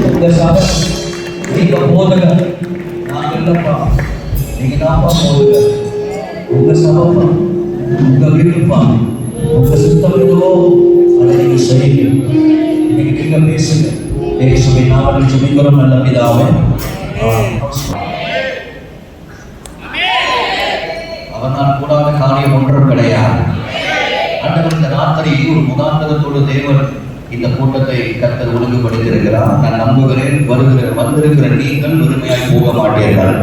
உங்க சபை நீங்க போதுங்க, நான் இல்லப்பா, நீங்க தான்ப்பா போதுங்க. உங்க சபைப்பா, உங்க வீடுப்பா, உங்க சுத்தம் எதுவோ அதை நீங்க செய்யுங்க. இன்னைக்கு நீங்க பேசுங்க. இயேசுவின் நாமத்தில் ஜெபிக்கிறோம் நல்ல பிதாவே. அவனால் கூடாத காரியம் ஒன்றும் கிடையாது. ஆண்டவர் இந்த ராத்திரியில் ஒரு முகாந்தரத்தோடு தேவன் இந்த கூட்டத்தை கர்த்தர் ஒழுங்குபடுத்தியிருக்கிறார். நான் நம்புகிறேன், வந்திருக்கிற நீங்கள் வெறுமையாய் போக மாட்டீர்கள்.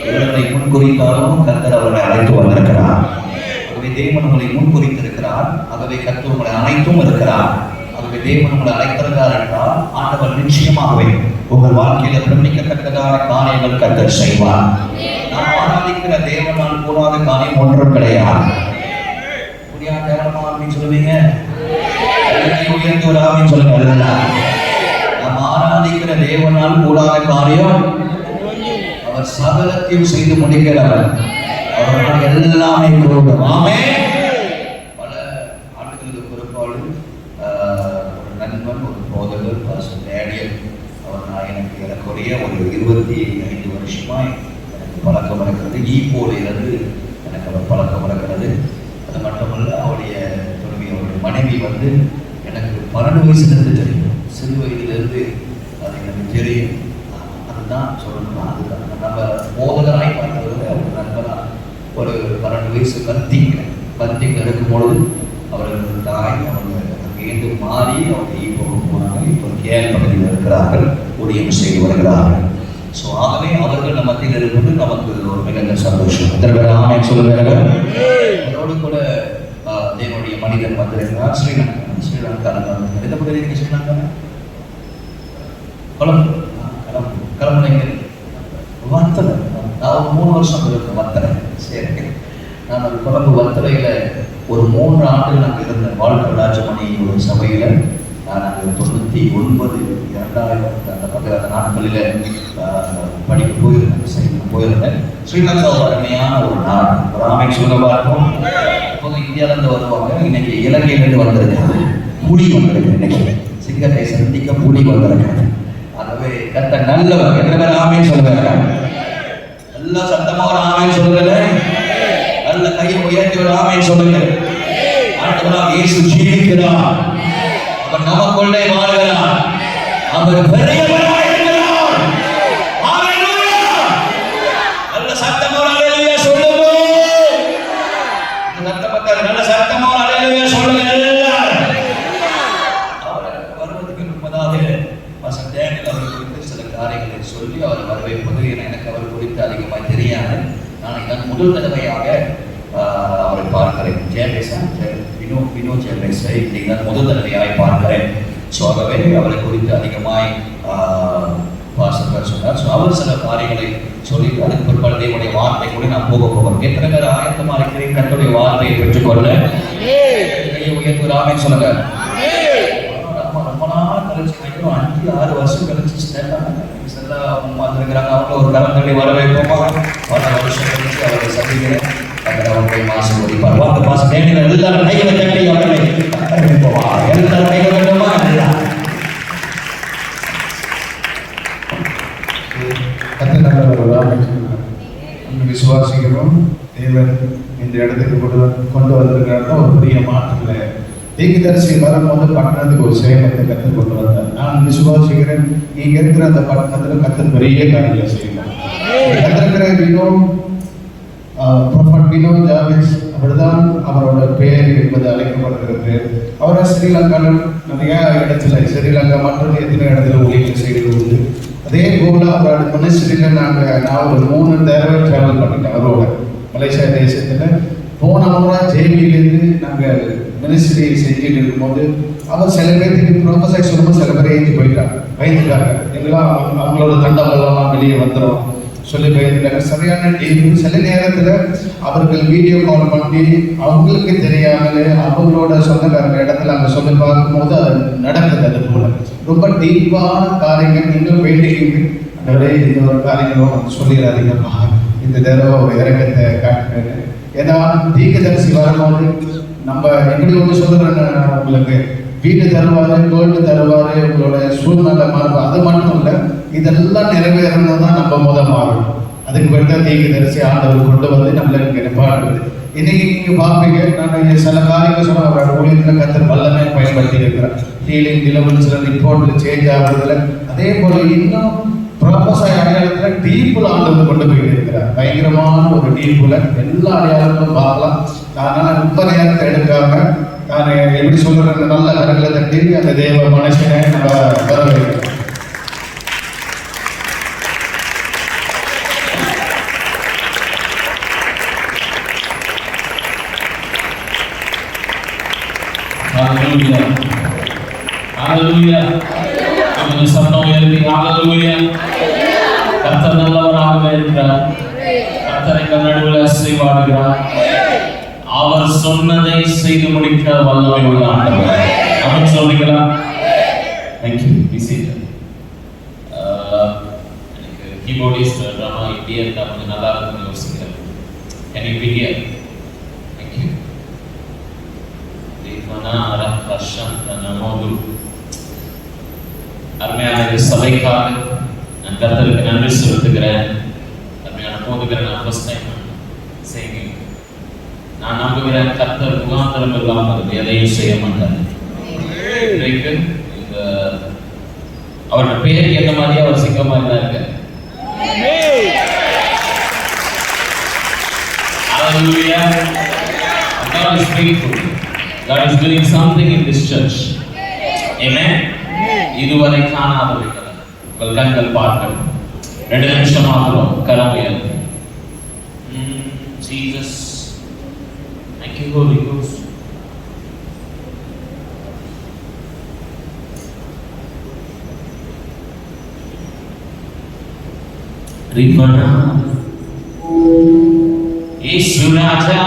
இவர்களை முன்குறித்தாலும் கர்த்தர் அவர்களை அழைத்து வந்திருக்கிறார். ஆகவே தேவன் உங்களை முன்குறித்திருக்கிறார். ஆகவே கர்த்தர் உங்களை அனைத்தும் இருக்கிறார். ஆகவே தேவன் உங்களை அழைத்திருக்கிறார் என்றால் ஆண்டவர் நிச்சயமாகவே உங்கள் வாழ்க்கையில பிரமிக்கத்தக்கதான காரியங்கள் கர்த்தர் செய்வார். நாம் ஆராதிக்கிற தேவனால் கூடாத காரியம் ஒன்றும் கிடையாது. சொல்லுவீங்க, உயர்ந்து ஒரு ஆமீன் சொல்லுங்க. நாம் ஆராதிக்கிற தேவனால் கூடாத காரியம் அவர் சகலத்தையும் செய்து முடிக்கிறார். அவர்கள் எல்லாமே கூடும். ஆமென். பல ஆண்டுகளுக்கு பிற்பாடு ஒரு நண்பன், ஒரு போதகர், பாஸ்டர் டேனியல், அவர் எனக்கு எனக்குரிய ஒரு 25 வருஷமா எனக்கு பழக்கம் இருக்கிறது. ஈப்போல இருந்து எனக்கு அவர் பழக்கம் இருக்கிறது. அது மட்டுமல்ல, அவருடைய மனைவி வந்து எனக்கு 12 வயசுலேருந்து தெரியும். சிறு வயதிலிருந்து அது எனக்கு தெரியும். அதுதான் சொல்லணும்னா அதுதான் நம்ம போதகராய் பார்த்தவங்க ஒரு நண்பனா ஒரு 12 வயசு கத்திங்க இருக்கும்பொழுது அவர்கள் தாய் அவங்க அங்கேருந்து மாறி அவங்க இப்போ போனாங்க. இப்போ கேள் பகுதியில் இருக்கிறார்கள், ஊழியம் செய்து வருகிறார்கள். ஸோ ஆகவே அவர்கள் நம்ம மத்தியில் இருப்பது நமக்கு ஒரு மிகுந்த சந்தோஷம். ஆமென் சொல்லுவாங்க. அதோடு கூட என்னுடைய மனிதன் வந்திருக்கிறார். ஸ்ரீலங்கா எந்த பகுதியில் இருக்கு? ஸ்ரீலங்கா கிளம்புங்க வத்தலை. நான் ஒரு 3 வருஷம் இருக்கேன் வத்தலை. சரி, நான் ஒரு கொழம்பு வத்தலையில் ஒரு 3 ஆண்டுகள் நாங்கள் இருந்தேன். வாழ்க்கை ராஜமணி ஒரு சபையில் நான் அங்கே 99 2000 அந்த நாட்களில் படிக்க போயிருந்தேன். ஸ்ரீலங்கா ஒரு அருமையான ஒரு நாடு. ஒரு ஆமென் சொல்லுங்க பார்ப்போம். எப்போதும் இந்தியாவிலேருந்து வருவாங்க. இன்னைக்கு இலங்கையிலேருந்து வந்திருக்காங்க. புலி வந்திருக்கு. இன்னைக்கு சிங்கத்தை சந்திக்க புலி வந்திருக்காங்க. ஆகவே கர்த்தர் நல்லவர். எத்தனை பேர் ஆமென் சொல்லுங்க? நல்ல சத்தமா ஒரு ஆமென் சொல்லுங்க. நல்ல கையை உயர்த்தி ஒரு ஆமென் சொல்லுங்க. ஆண்டவராகிய இயேசு ஜீவிக்கிறார். அவர் நமக்குள்ளே வாழ்கிறார். அவர் பெரியவராய் இருக்கிறார். ஹalleluya. நல்ல சத்தமா ஒரு ஹalleluya சொல்லுங்க. நல்ல சத்தமா ஒரு ஹalleluya சொல்லுங்க. அவர் வருவதற்கு முன்னதாக பாஸ்டர் டேனியல் அவர்கள் குறித்து சில காரியங்களை சொல்லி அவர் வரவேற்பது எனக்கு அவர் குறித்து அதிகமாக தெரியாது. நான் இதன் முதல் தடவையாக அவரை பார்க்கிறேன். வினோ ஜெயபேசை நான் முதல் தடவையாக பார்க்கிறேன். ஸோ ஆகவே அவரை குறித்து அதிகமாய் பாஸ்டர் சொன்னார். ஸோ அவர் சில காரியங்களை சொல்லி அதுக்கு பிற்பாடு தேவனுடைய வார்த்தை கூட நான் போகிறோம். எத்தனை பேர் ஆயத்தமாக இருக்கிறேன் கர்த்தருடைய வார்த்தையை பெற்றுக்கொள்ள? உயர்த்து ஆமென் சொல்லுங்க. ரொம்ப நாள் கழிச்சு 5-6 வருஷம் கழிச்சு வந்திருக்கிறாங்க. அவங்க ஒரு கரம் தள்ளி வரவேற்போமா? பல வருஷம் கழிச்சு அவரை சந்திக்கிறேன். அவர்களை மாசம் ஒதிப்பார். வாங்க மாசம் தேனியில் எல்லாரும் கைகளை தட்டி அவர்களை எல்லாரும் கைகள் வேண்டுமா? விசுவாசிக்கிறோம். தேவன் இந்த இடத்துக்கு கொண்டு வந்திருக்கிறார். ஒரு பெரிய மாற்றத்துல தீர்க்கதரிசி வரும்போது பட்டணத்துக்கு ஒரு சேவத்தை கற்றுக் கொண்டு வந்தார். நான் விசுவாசிக்கிறேன், நீங்க இருக்கிற அந்த பட்டணத்துல கத்தர் பெரிய காரியங்களை செய்யலாம். கத்திருக்கிற வினோ ஜாவேஸ் அப்படிதான் அவரோட பேர் என்பது அழைக்கப்படுகிற பேர். அவரை ஸ்ரீலங்காவில் நிறைய இடத்துல, ஸ்ரீலங்கா மற்றும் எத்தனை இடத்துல ஊழியர்கள் செய்கிறது உண்டு. அதே போல அவரோட மினிஸ்ட்ரியில் நான் ஒரு 3 தடவை ட்ராவல் பண்ணிட்டேன் அவரோட மலேசியா தேசத்தில். போன முறை ஜேபியிலேருந்து நாங்கள் மினிஸ்ட்ரி செஞ்சுட்டு இருக்கும்போது அவர் சில பேர்த்துக்கு ப்ரொஃபஸர் சொல்லும்போது சில பேர் ஏற்றி போயிட்டாங்க, பயந்துட்டாங்க. எங்களாம் அவங்களோட தண்டமெல்லாம் வெளியே வந்துடும் சொல்லி பயந்துட்டாங்க. சரியான டீம். சில நேரத்தில் அவர்கள் வீடியோ கால் பண்ணி அவங்களுக்கு தெரியாமலே அவங்களோட சொந்தக்காரங்க இடத்துல அங்கே சொல்லி பார்க்கும்போது அது நடக்குது. அது போல ரொம்ப டீப்பான காரியங்கள் நீங்கள் வேண்டிக்கிட்டு அதோட இந்த ஒரு காரியங்களும் சொல்லிடாதீங்கப்பா, இந்த தடவை ஒரு இறக்கத்தை காட்டுங்க. ஏன்னா தீர்க்கதரிசி வரும்போது நம்ம எப்படி ஒன்று சொல்கிறேன்னு உங்களுக்கு வீடு தருவாரு, கோல்டு தருவாரு, உங்களோட சூழ்நிலை மாறும். அது மட்டும் இல்லை, இதெல்லாம் நிறைவேறணும் தான் நம்ம மாறணும். அதுக்கு பிறகு தீக்கு தரிசி ஆண்டவர் கொண்டு வந்து நம்மளை இங்கே நிப்பாடுறது. இன்னைக்கு நீங்க பார்ப்பீங்க, நான் சில காரியங்கள் சொன்ன அவரோட ஊழியத்தில் கத்தர் வல்லமே பயன்படுத்தி இருக்கிறார். ஹீலிங் டிலிவரன்ஸ்ல ரிப்போர்ட்ல சேஞ்ச் ஆகுறதுல, அதே போல இன்னும் ப்ராப்பஸாக அடையாளத்துல டீப்புல ஆண்டவர் கொண்டு போயிட்டு இருக்கிறார். பயங்கரமான ஒரு டீப்புல எல்லா அடையாளங்களும் பார்க்கலாம். அதனால ரொம்ப நேரத்தை எடுக்காம நான் எப்படி சொல்றேன், நல்ல கரங்களை தட்டி அந்த தேவ மனுஷனை நம்ம வரவேற்கிறோம். Hallelujah. Hallelujah. Kami சத்தம் உயர்த்தி Hallelujah. கர்த்தர் நல்லவராக இருக்கிறார். கர்த்தர் எங்கள் நடுவில் அசைவாடுகிறார். அவர் சொன்னதை செய்து முடிக்க வல்லமை உள்ள ஆண்டவர். ஆமென் சொல்றீங்களா? Thank you. Be seated. எனக்கு கீபோர்டிஸ்ட் ட்ராமா இப்படியே இருந்தா கொஞ்சம் நல்லா இருக்கும்னு யோசிக்கிறேன். Can you be here? Thank you. அருமையான சபைக்காக நான் கர்த்தருக்கு நன்றி செலுத்துகிறேன். அருமையான போதுகிறேன். நான் ஃபர்ஸ்ட் டைம் செய்யுங்க. நான் நம்புகிறேன் கர்த்தர் முகாந்திரம் இல்லாமல் எதையும் செய்ய மாட்டார். இன்றைக்கு இந்த அவரோட பேருக்கு எந்த மாதிரி அவர் சிங்கமா இருந்தாங்க. Hallelujah. God is faithful. God is doing something in this church. Amen. இதுவரை காணாதவைகளை உங்கள் கண்கள் பார்க்கணும். 2 நிமிஷம் மாத்திரம் கரம் உயர்த்து. Jesus. Thank you, Holy Ghost. Ripana. Yesu Raja.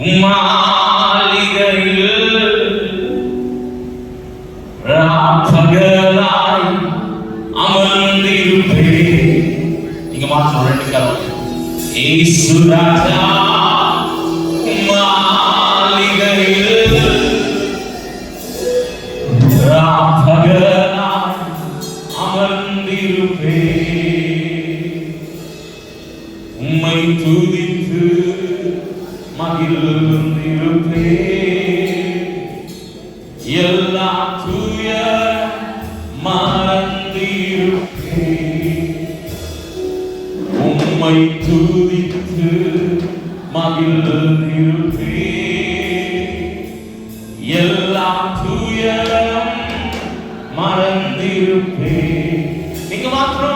உம்மாளிகையில் ராப்பகலாய் அமர்ந்திருப்பேன். நீங்க மாத்திரம் 2 கரம். இயேசு ராஜா உம்மாளிகையில் ராப்பகலாய் அமர்ந்திருப்பேன். உம்மை துதித்து மகிழ்ந்திருப்பே. எல்லா தூய மறந்திருப்பே. உம்மை துதித்து மகிழ்ந்திருப்பே. எல்லா தூய மறந்திருப்பே. நீங்க மாத்திரம்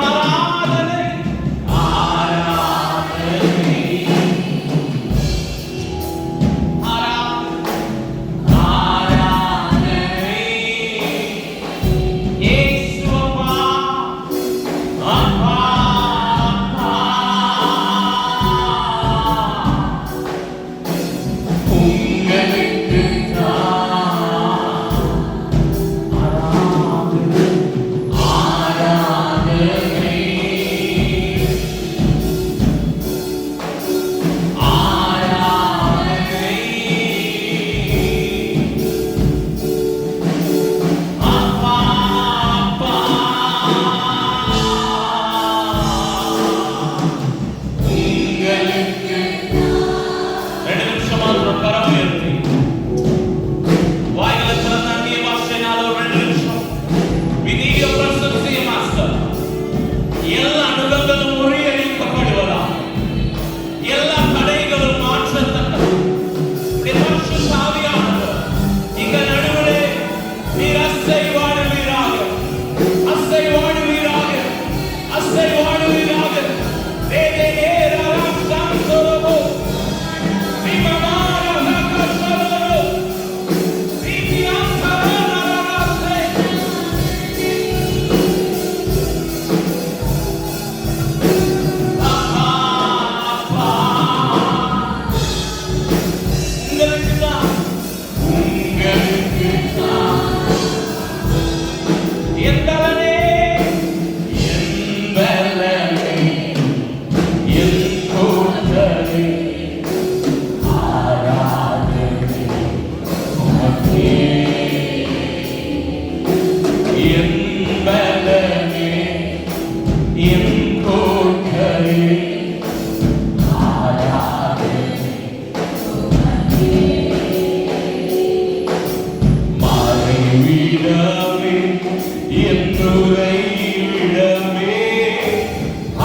உரையிடமே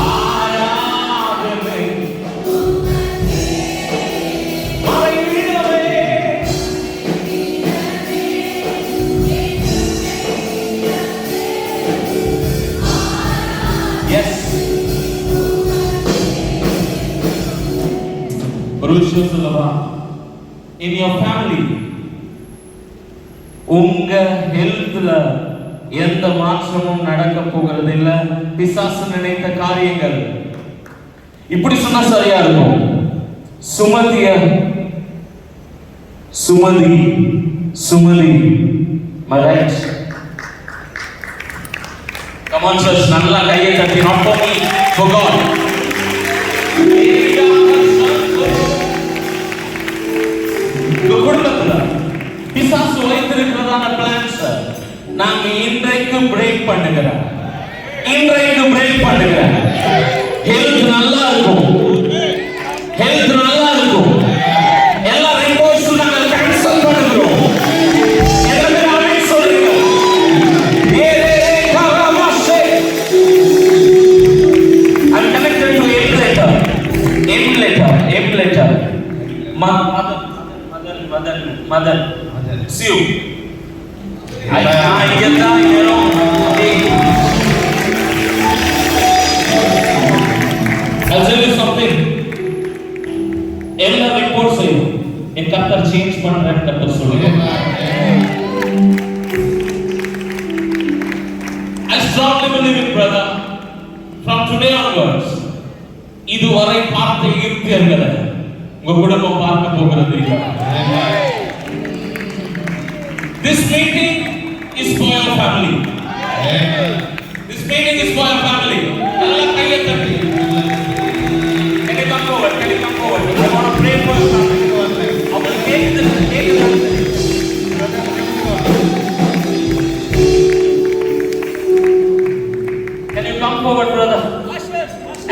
ஆராதனை மறைவிடமே எஸ் ஒரு விஷயம் சொல்லவா in your family உங்க ஹெல்த்ல எந்த மாற்றமும் நடக்க போகிறது இல்ல. பிசாசு நினைத்த காரியங்கள் இப்படி சொன்னா சரியா இருக்கும். Sumathi right? come on church, நல்லா கையை தட்டி, not for me, for God. குடும்பத்துல பிசாசு வைத்திருக்கிறதான பிளான்ஸ் நாங்க இன்றைக்கு பிரேக் பண்ணுகிறோம். ஹெல்த் நல்லா இருக்கும், எல்லா ரிப்போர்ட்ஸும் நாங்க கேன்சல் பண்ணுகிறோம். எல்லாமே சொல்றீங்க I'm connected to emulator. Mother. See you. I get that, you know. I'll tell you something. எல்லா ரிப்போர்ட்ஸையும் என் கர்த்தர் சேஞ்ச் பண்றேன்னு கர்த்தர் சொல்லுங்க. I strongly believe it, brother. From today onwards, இதுவரை பார்த்த ஈர்த்தியர்களை உங்க குடும்பம் பார்க்க போகிறது இல்லை. This meeting is for your family. This meeting is for your family. Allah கையை தட்டி. Can you come forward? I want to pray for your family. I will take this. Can you come forward, brother?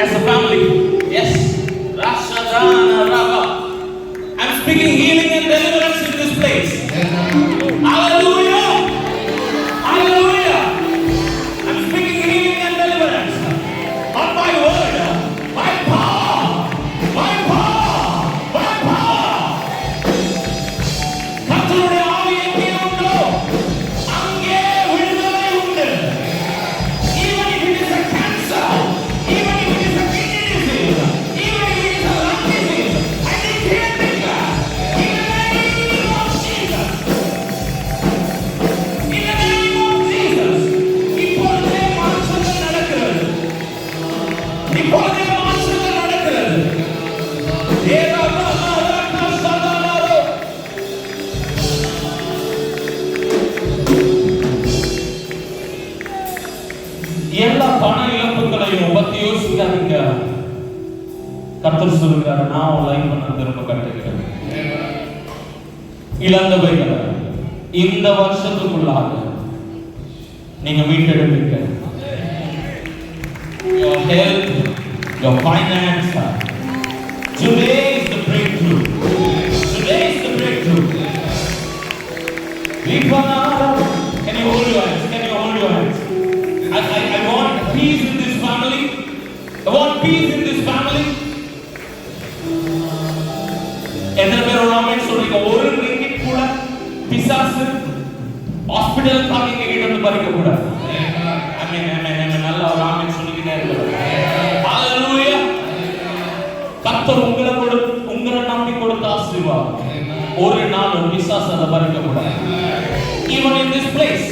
As a family. Yes. Rashadana Rava. I'm speaking healing and deliverance in this place. Hallelujah. I'm speaking healing and deliverance. On my word, my power. கர்த்தருடைய ஆவி எங்கே உண்டோ அங்கே விடுதலை உண்டு. Even if it is a cancer, even if it is a kidney disease, even if it is a lung disease, I declare in the name of Jesus. இப்பொழுதே மாற்றங்கள் நடக்கிறது. எல்லா பண இழப்புகளையும் பத்தி யோசிக்காதீங்க. கர்த்தர் சொல்லுகிறார், நான் உன் லைஃப் நான் திரும்ப கட்டுகிறேன். இழந்தவைகளை இந்த வருஷத்துக்குள்ளாக நீங்க மீட்டெடுப்பீங்க. Your health, your finance. Today is the breakthrough. Can you hold your hands? I want peace in this family. எத்தனை பேர் ஒரு ஆமென் சொல்றீங்க? ஒரு ரிங்கிட் கூட பிசாசு ஹாஸ்பிடல் காமிங்க கிட்ட இருந்து பறிக்க கூடாது. ஆமென். நல்ல ஒரு ஆமென் சொல்லிக்கிட்டே இருங்க. ஹalleluya. கர்த்தர் உங்களை நம்பி கொடுத்த ஆசீர்வாதம் ஒரு நாள் ஒரு பிசாசு அதை பறிக்க கூடாது. Even in this place,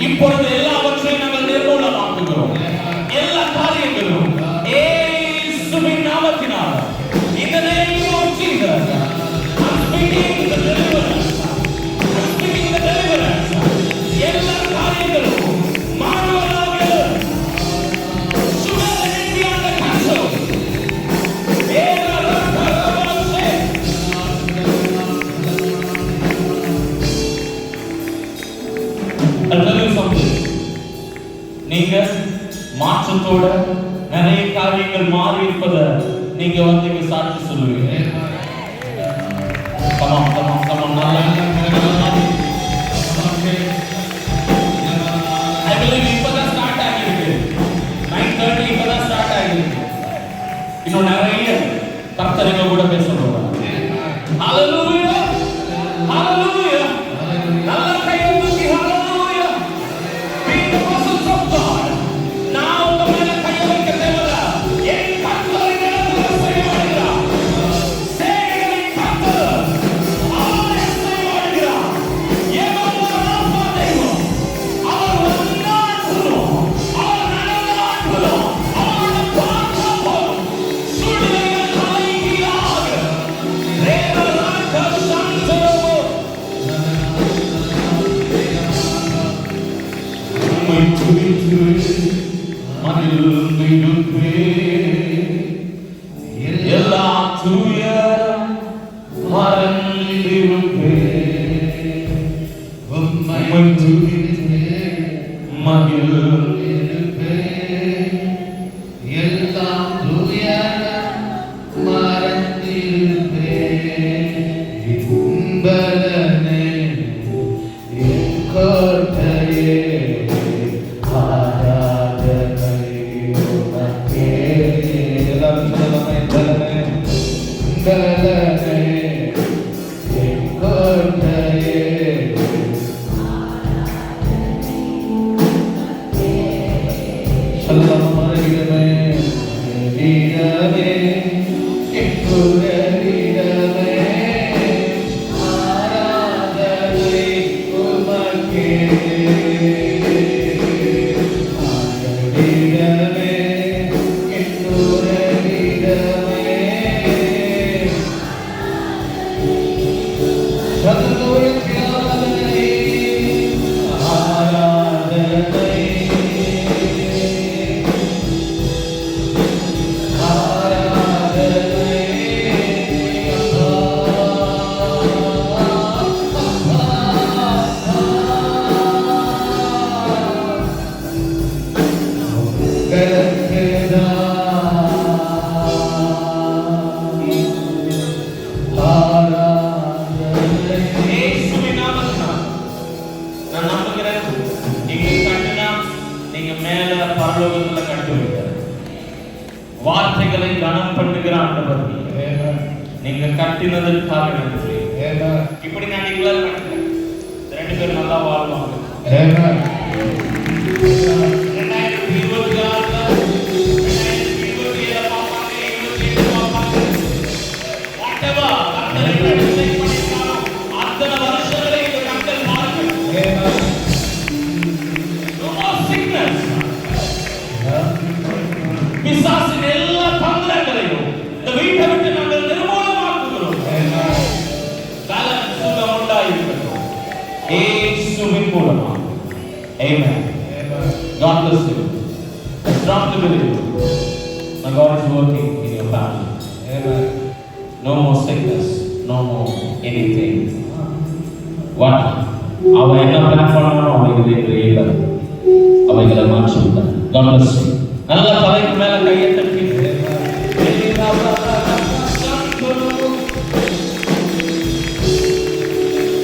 இப்பொழுது எல்லாவற்றையும் நாங்கள் நிர்மூலமாக்குகிறோம். எல்லா காரியங்களும் இயேசுவின் நாமத்தினால், in the name of Jesus, I'm speaking the deliverance. எல்லா காரியங்களும் மாறுவதாக. Sugar and beyond the cancer. I'll tell you something. நீங்க மாற்றத்தோட நிறைய காரியங்கள் மாறி இருப்பதை நீங்க வந்து இங்க சாட்சி சொல்லுவீங்க. Come on. I believe இப்பதான் உம்மை துதித்து மகிழ்ந்திருப்பேன். எல்லா துயரம் மறந்திருப்பேன். உம்மை துதித்து மகிழ்ந்திருப்பேன். எல்லா துயரம் மறந்திருப்பேன். இன்பலனே என் கோட்டையே, ஆராதனை உமக்கே. எல்லாரும் சொல்லலாமா? இன்பலனே, இன்பலனே என் கோட்டையே, சொல்லலாமா? மறைவிடமே, வீரமே, எக்குற வீரமே, ஆராதனை உமக்கே. வீரமே, எக்குற வீரமே, சதுர்த்தி ஆராதனை, ஆராதனை, இயேசுவின் நாமத்தினால் நான் நம்புகிறேன். நீங்க கட்டினா நீங்க மேல பரலோகத்துல கட்டுவீங்க. வார்த்தைகளை கனம் பண்ணுகிற ஆண்டவர் நீங்க கட்டினதற்காக நன்றி. இப்படி நான் நீங்களா கட்டுறேன். ரெண்டு பேரும் நல்லா வாழ்வாங்க. 2026 பார்ப்பாங்க, 27 பார்ப்பாங்க. Whatever, கர்த்தரை நடிசை பண்ணிருக்காரோ அத்தனை வருஷங்களை இந்த கர்த்தர் பார்க்கணும். No more sickness. பிசாசின் எல்லா தந்திரங்களையும் இந்த வீட்டை விட்டு நாங்கள் நிர்மூலமாக்குகிறோம். பேலன்ஸ் உண்டாயிருக்கட்டும் இயேசுவின் மூலமா. Amen. God bless you. It's not to believe. My God is working in your family. No more sickness. No more anything. What? அவன் என்ன பிளான் பண்ணானோ அவைகளை இல்லை. அவைகளை மாற்றி விட்டான். God bless you. நல்ல தலைக்கு மேல கையை தட்டி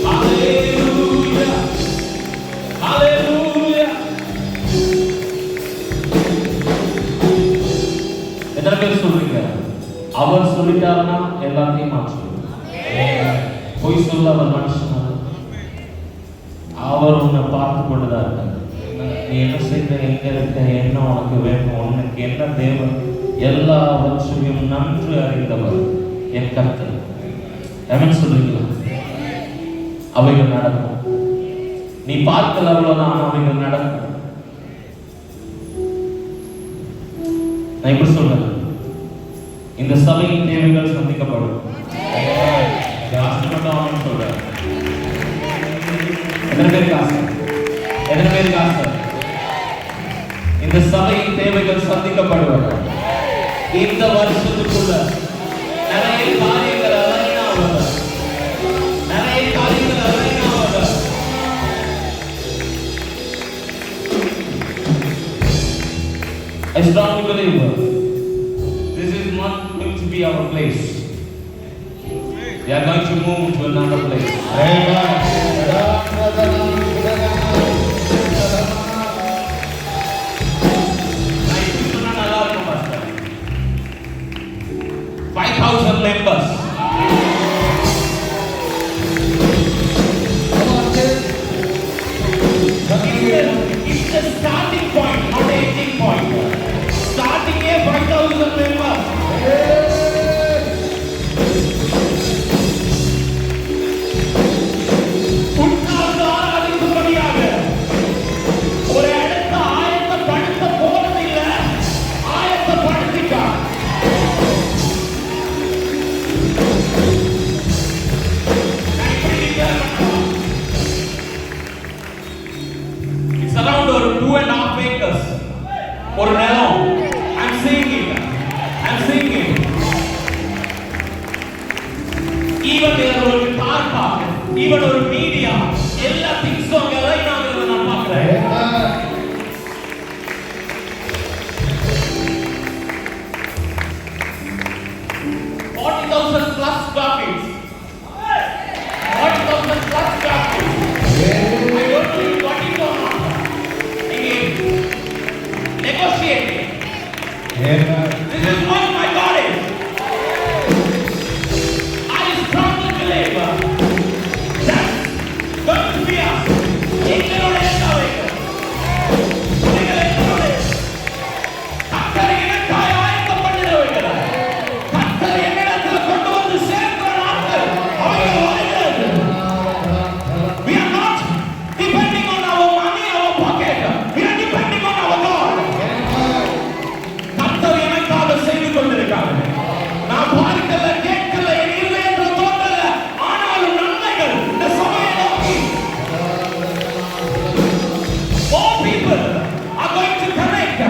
Hallelujah. Hallelujah. எத்தனை பேர் சொல்றீங்க? அவர் சொல்லிட்டாருன்னா எல்லாத்தையும் மாற்றுவார். பொய் சொல்ல அவர் மனுஷன். அவர் உன்னை பார்த்து கொண்டுதான் இருக்கார். நீ என்ன செய்த, எங்க இருக்க, என்ன உனக்கு வேணும், உனக்கு என்ன தேவை, எல்லாவற்றையும் நன்கு அறிந்தவர் என் கர்த்தர். ஆமென் சொல்றீங்களா? அவைகள் நடக்கும். நீ பார்க்கல அவ்வளவுதான், அவைகள் நடக்கும். நான் இப்படி சொல்றேன், இந்த சபையின் தேவைகள் சந்திக்கப்படும். ஆசைப்பட்டவன் சொல்றேன். எத்தனை பேருக்கு ஆசை? எத்தனை பேருக்கு ஆசை? இந்த சபையின் தேவைகள் சந்திக்கப்படுவார்கள். இந்த வருஷத்துக்குள்ள நிறைய காரியங்கள் அலைனாவது, நிறைய காரியங்கள் அலைனாவது. I strongly believe this is not going to be our place. We are going to move to another place. நான் இப்படி சொன்னா நல்லா இருக்கும் pastor. 5,000 members. It's the starting point, not the ending point. Starting here 5,000 members. உட்கார்ந்து ஆராதிக்கும்படியாக ஒரு இடத்தை ஆயத்தப்படுத்த போனதில்லை, ஆயத்தப்படுத்திட்டார். It's around ஒரு 2.5 acres. ஒரு நிலம். I'm seeing it. Even there ஒரு car park, even ஒரு media, எல்லா things அங்க லைன் ஆகுறத நான் பார்க்கிறேன். 40,000 plus square feet. 40,000 plus square feet. I don't know you got it or not. Negotiate. This is what my God is. I strongly believe that's going to be us. எங்களோட சாவைக்கு. எங்களோட கர்த்தர் எனக்காக ஆயத்தப்பட்டிருக்கிறார். கர்த்தர் என்னிடத்தில் கொண்டு வந்து சேர்க்கிற நாட்கள் அவைகள் வருகிறது. We are not depending on our money, our pocket. We are depending on our God. கர்த்தர் எனக்காக செய்து கொண்டிருக்கிறார். நான் பார்க்கல, கேட்கல, என் இருதயத்தில் தோன்றல. ஆனாலும் நன்மைகள் இந்த சபையை நோக்கி. More people are going to connect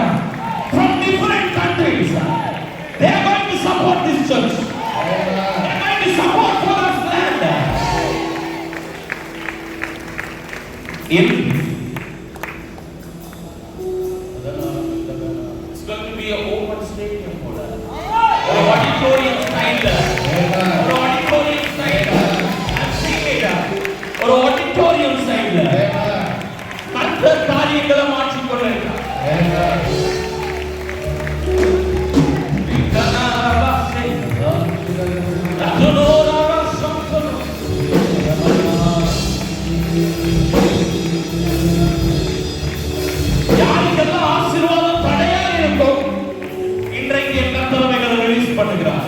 from different countries. They are going to support this church. They are going to support for this land. It's going to be an open stadium for us. Or auditorium style. Or auditorium style. I'm seeing it. Or auditorium style. கர்த்தர் காரியங்களை மாற்றிக் கொண்டிருக்கிறார். யாருக்கெல்லாம் ஆசீர்வாதம் தடையா இருக்கும் இன்றைக்கு என் கர்த்தர் ரிலீஸ் பண்ணுகிறார்.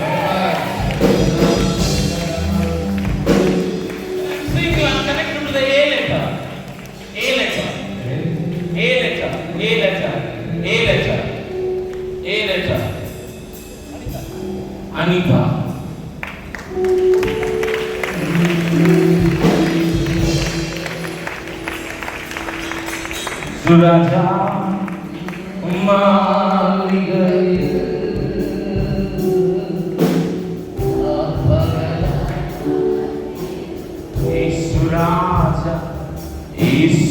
I'm connected to the A letter. Anita. Suraja Maligai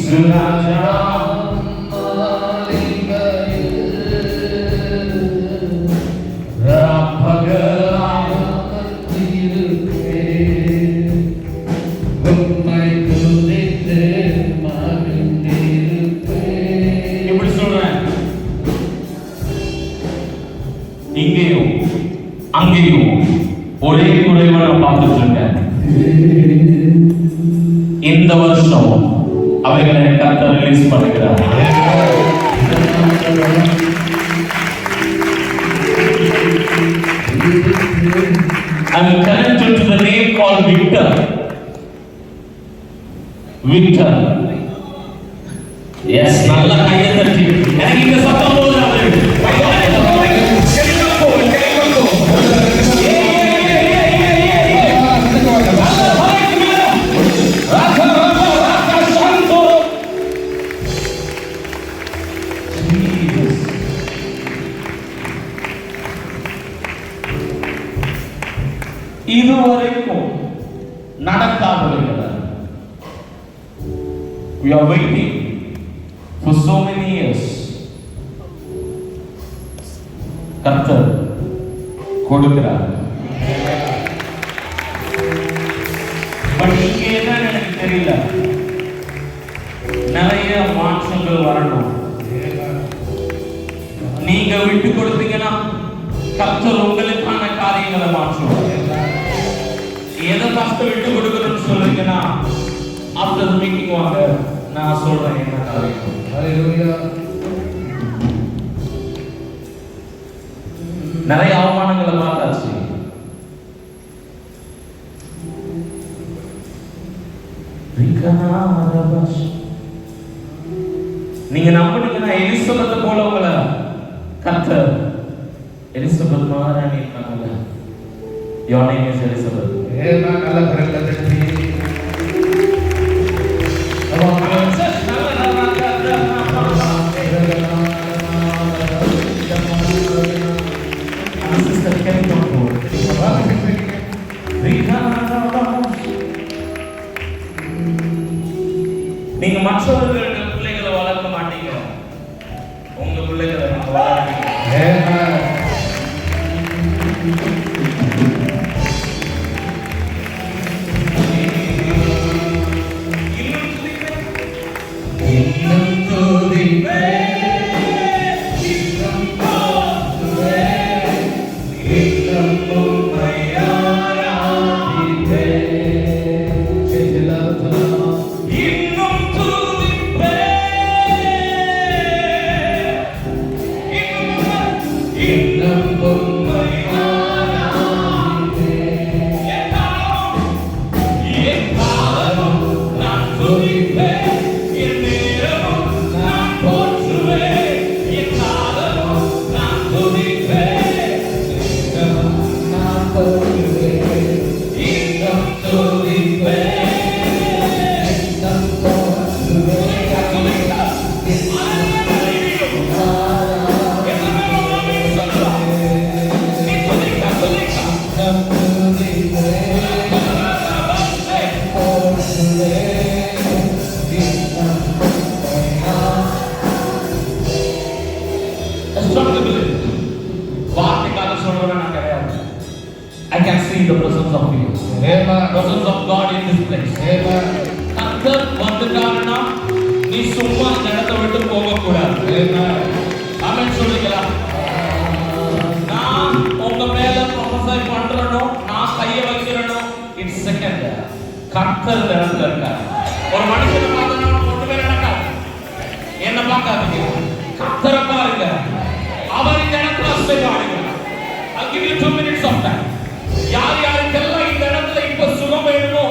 Suraja இப்படி சொல்றேன். இங்கேயும் அங்கேயும் ஒரே குறைவா நான் பார்த்துட்டு இருக்கேன். இந்த வருஷம் அவைகளை கர்த்தர் ரிலீஸ் பண்ணுகிறார். I'm connected to the name called Victor. Yes, நல்லா கையை தட்டி எனக்கு இந்த சத்தம் போதும். இதுவரைக்கும் நடக்காதவர்கள் we are waiting for so many years. கர்த்தர் கொடுக்கிறார். பட் இங்க என்னன்னு எனக்கு தெரியல. நிறைய மாற்றங்கள் வரணும். நீங்க விட்டு கொடுத்தீங்கன்னா கர்த்தர் உங்களுக்கான காரியங்களை மாற்றுவார். எதை ஃபர்ஸ்ட் விட்டு கொடுக்கணும்னு சொல்றீங்கன்னா ஆஃப்டர் தி மீட்டிங் வாங்க நான் சொல்றேன் என்ன காரியம். ஹalleluya. நிறைய அவமானங்களை பார்த்தாச்சு. நீங்க நம்பினீங்கன்னா எலிசபெத் போல உங்களை கர்த்தர் எலிசபெத் மகாராணி இருக்காங்கல்ல. Your name is Elizabeth. ஏமா நல்ல பிரகடனத்தை நீங்க மற்றவர்களுடைய பிள்ளைகளை வளர்க்க மாட்டீங்க, உங்க பிள்ளைகளை நீங்க வளர்ப்பீங்க. I can see the presence of you. Amen. Presence of God in this place. Amen. கர்த்தர் வந்துட்டாருன்னா நீ சும்மா இந்த இடத்தை விட்டு போக கூடாது. Amen. ஆமென் சொல்லுங்களா? நான் உங்க மேல ப்ரொஃபஸை பண்றனோ, நான் கையை வைக்கிறனோ, இட்ஸ் செகண்ட். கர்த்தர் இந்த இடத்துல இருக்காரு. ஒரு மனுஷனை பார்த்தா ஒண்ணுமே நடக்காது. என்ன பார்க்காதீங்க, கர்த்தரை பாருங்க. அவர் இந்த இடத்துல அசைவாடுங்க. I'll give you 2 minutes of time. யார் யாருக்கெல்லாம் இந்த இடத்துல இப்ப சுகம் வேணுமோ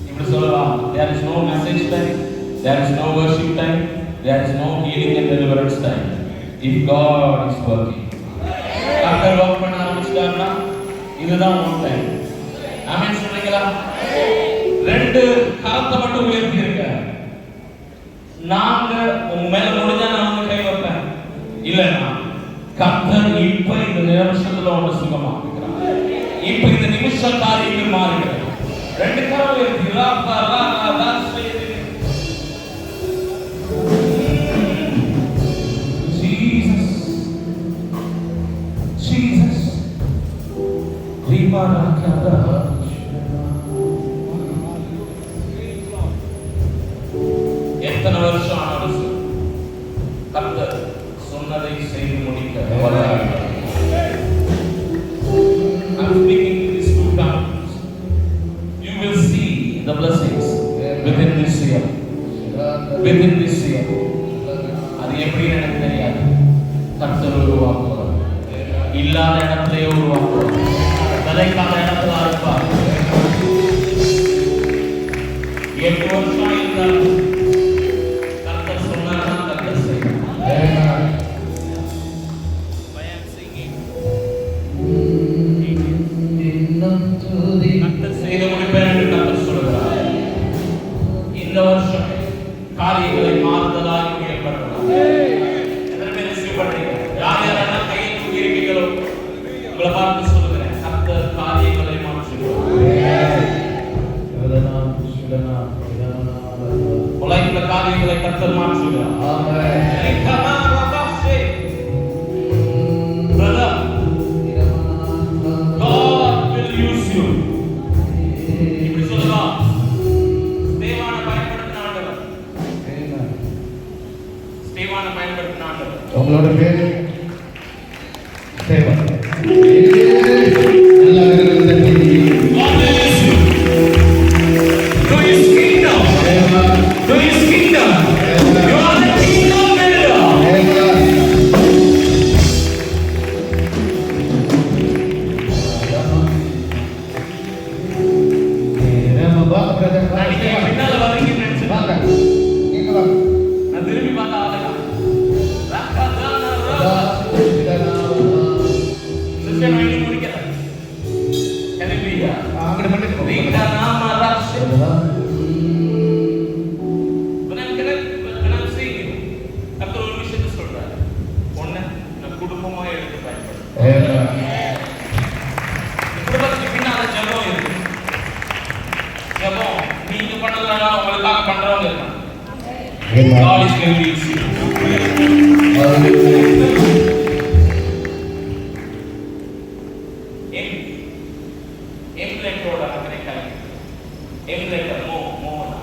இப்படி சொல்லலாம். There is no message time, there is no worship time, there is no healing and deliverance time. If God is working, கர்த்தர் வர்க் பண்ண ஆரம்பிச்சிட்டாருன்னா இதுதான் one time. ஆமென் சொல்றீங்களா? 2 கரத்தை மட்டும் உயர்த்திருங்க. நாங்க உங்க மேல முடிஞ்சா நான் உங்க கை வைப்பேன், இல்லைன்னா கர்த்தர் இப்ப இந்த நிமிஷத்துல ஒன்று சுகமாக்குகிறார். இப்ப இந்த நிமிஷம் காரியங்கள் மாறுகிறது. 2 கரம் உயர்த்திக்கலாம். ஜீசஸ் ஜீசஸ் எத்தனை வருஷம் ஆனாலும் கர்த்தர் சொன்னதை செய்து முடிக்க வல்லவர். I'm speaking to these 2 families. You will see the blessings within this year. Within this year. அது எப்படி எனக்கு தெரியாது. கர்த்தர் உருவாக்குவார். இல்லாத இடத்திலே உருவாக்குவார். தலைக்காத இடத்துல அறுப்பார். 8 வருஷம் இருந்தாலும் கர்த்தர் சொன்னார்னா கர்த்தர் செய்வார். கர்த்தர் செய்து முடிப்பேன் என்று கர்த்தர் சொல்கிறார். இந்த வருஷம் காரியங்களை மாறுதலாக ஏற்படுத்தலாம். எத்தனை பேர் ரிசீவ் பண்றீங்க? யார் யாரெல்லாம் கையை தூக்கி இருக்கீங்களோ உங்களை பார்த்து சொல்லுகிறேன், கர்த்தர் காரியங்களை மாற்றுவார். உலகில் காரியங்களை கர்த்தர் மாற்றுகிறார். Brother, God will use you. இப்படி சொல்லலாம். ஸ்தேவான பயன்படுத்தின ஆண்டவர். ஸ்தேவான பயன்படுத்தின ஆண்டவர். உங்களோட பேர் ஸ்தேவான். பண்றவங்க இருக்காங்க. Amen. God is going to use you. எம்ப்ளேட்டோட கனெக்ட் எம்ப்ளேட்டர் மோனா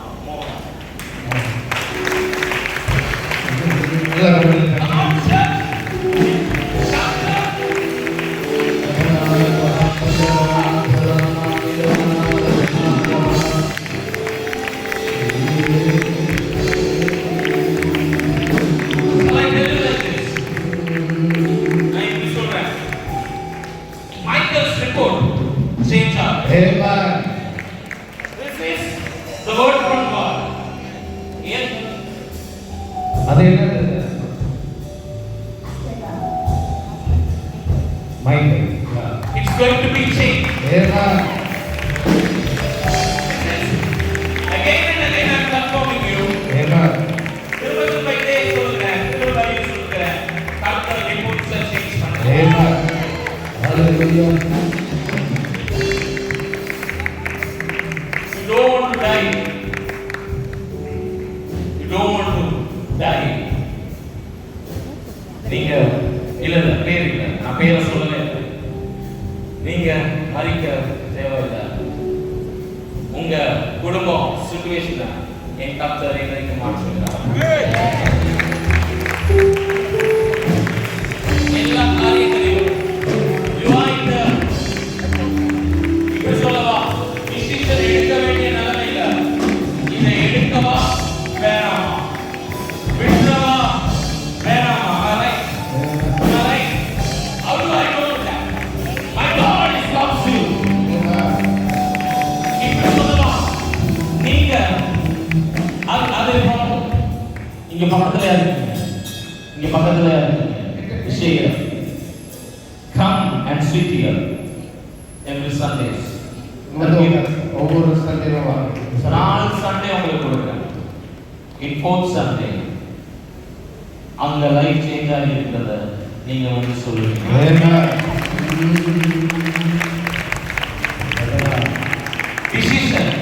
Amen. This is the word from God. Yes. அது என்னது? Mind. It's going to be changed. Amen. Again and again I'm confirming you. Amen. திரும்ப இதே சொல்றேன். திரும்ப சொல்றேன். கர்த்தர் ரிப்போர்ட்ஸை சேஞ்ச் பண்ணுங்க. Amen. Hallelujah. You don't want to die. You don't want to die. நீங்க இல்ல பேர் இல்ல நான் பேரை சொல்லவே இல்லை. நீங்க மறிக்க தேவையில்லை. உங்க குடும்பம் சிச்சுவேஷனை என் கர்த்தர் இன்றைக்கு மாற்றுகிறார். எல்லா காரியங்களையும் இப்படி சொல்லவா டிசிஷன் எடுக்க வேண்டிய நிலைமையில இதை எடுக்கவா வேணாமா விட்டுறவா வேணாமா அரை அரை அவ்வளோ my God is loves you. இப்படி சொல்லவா நீங்க அது இங்க பக்கத்துல இருக்கீங்க இங்க பக்கத்துல விஷயம் come and sit here every Sundays. ஒவ்வொரு சண்டேவும் நாலு சண்டே உங்களுக்கு கொடுக்குறேன். இன் ஃபோர்த் சண்டே அங்க லைஃப் சேஞ்ச் ஆகி இருக்கிறத நீங்க வந்து சொல்லுவீங்க. டிசிஷன்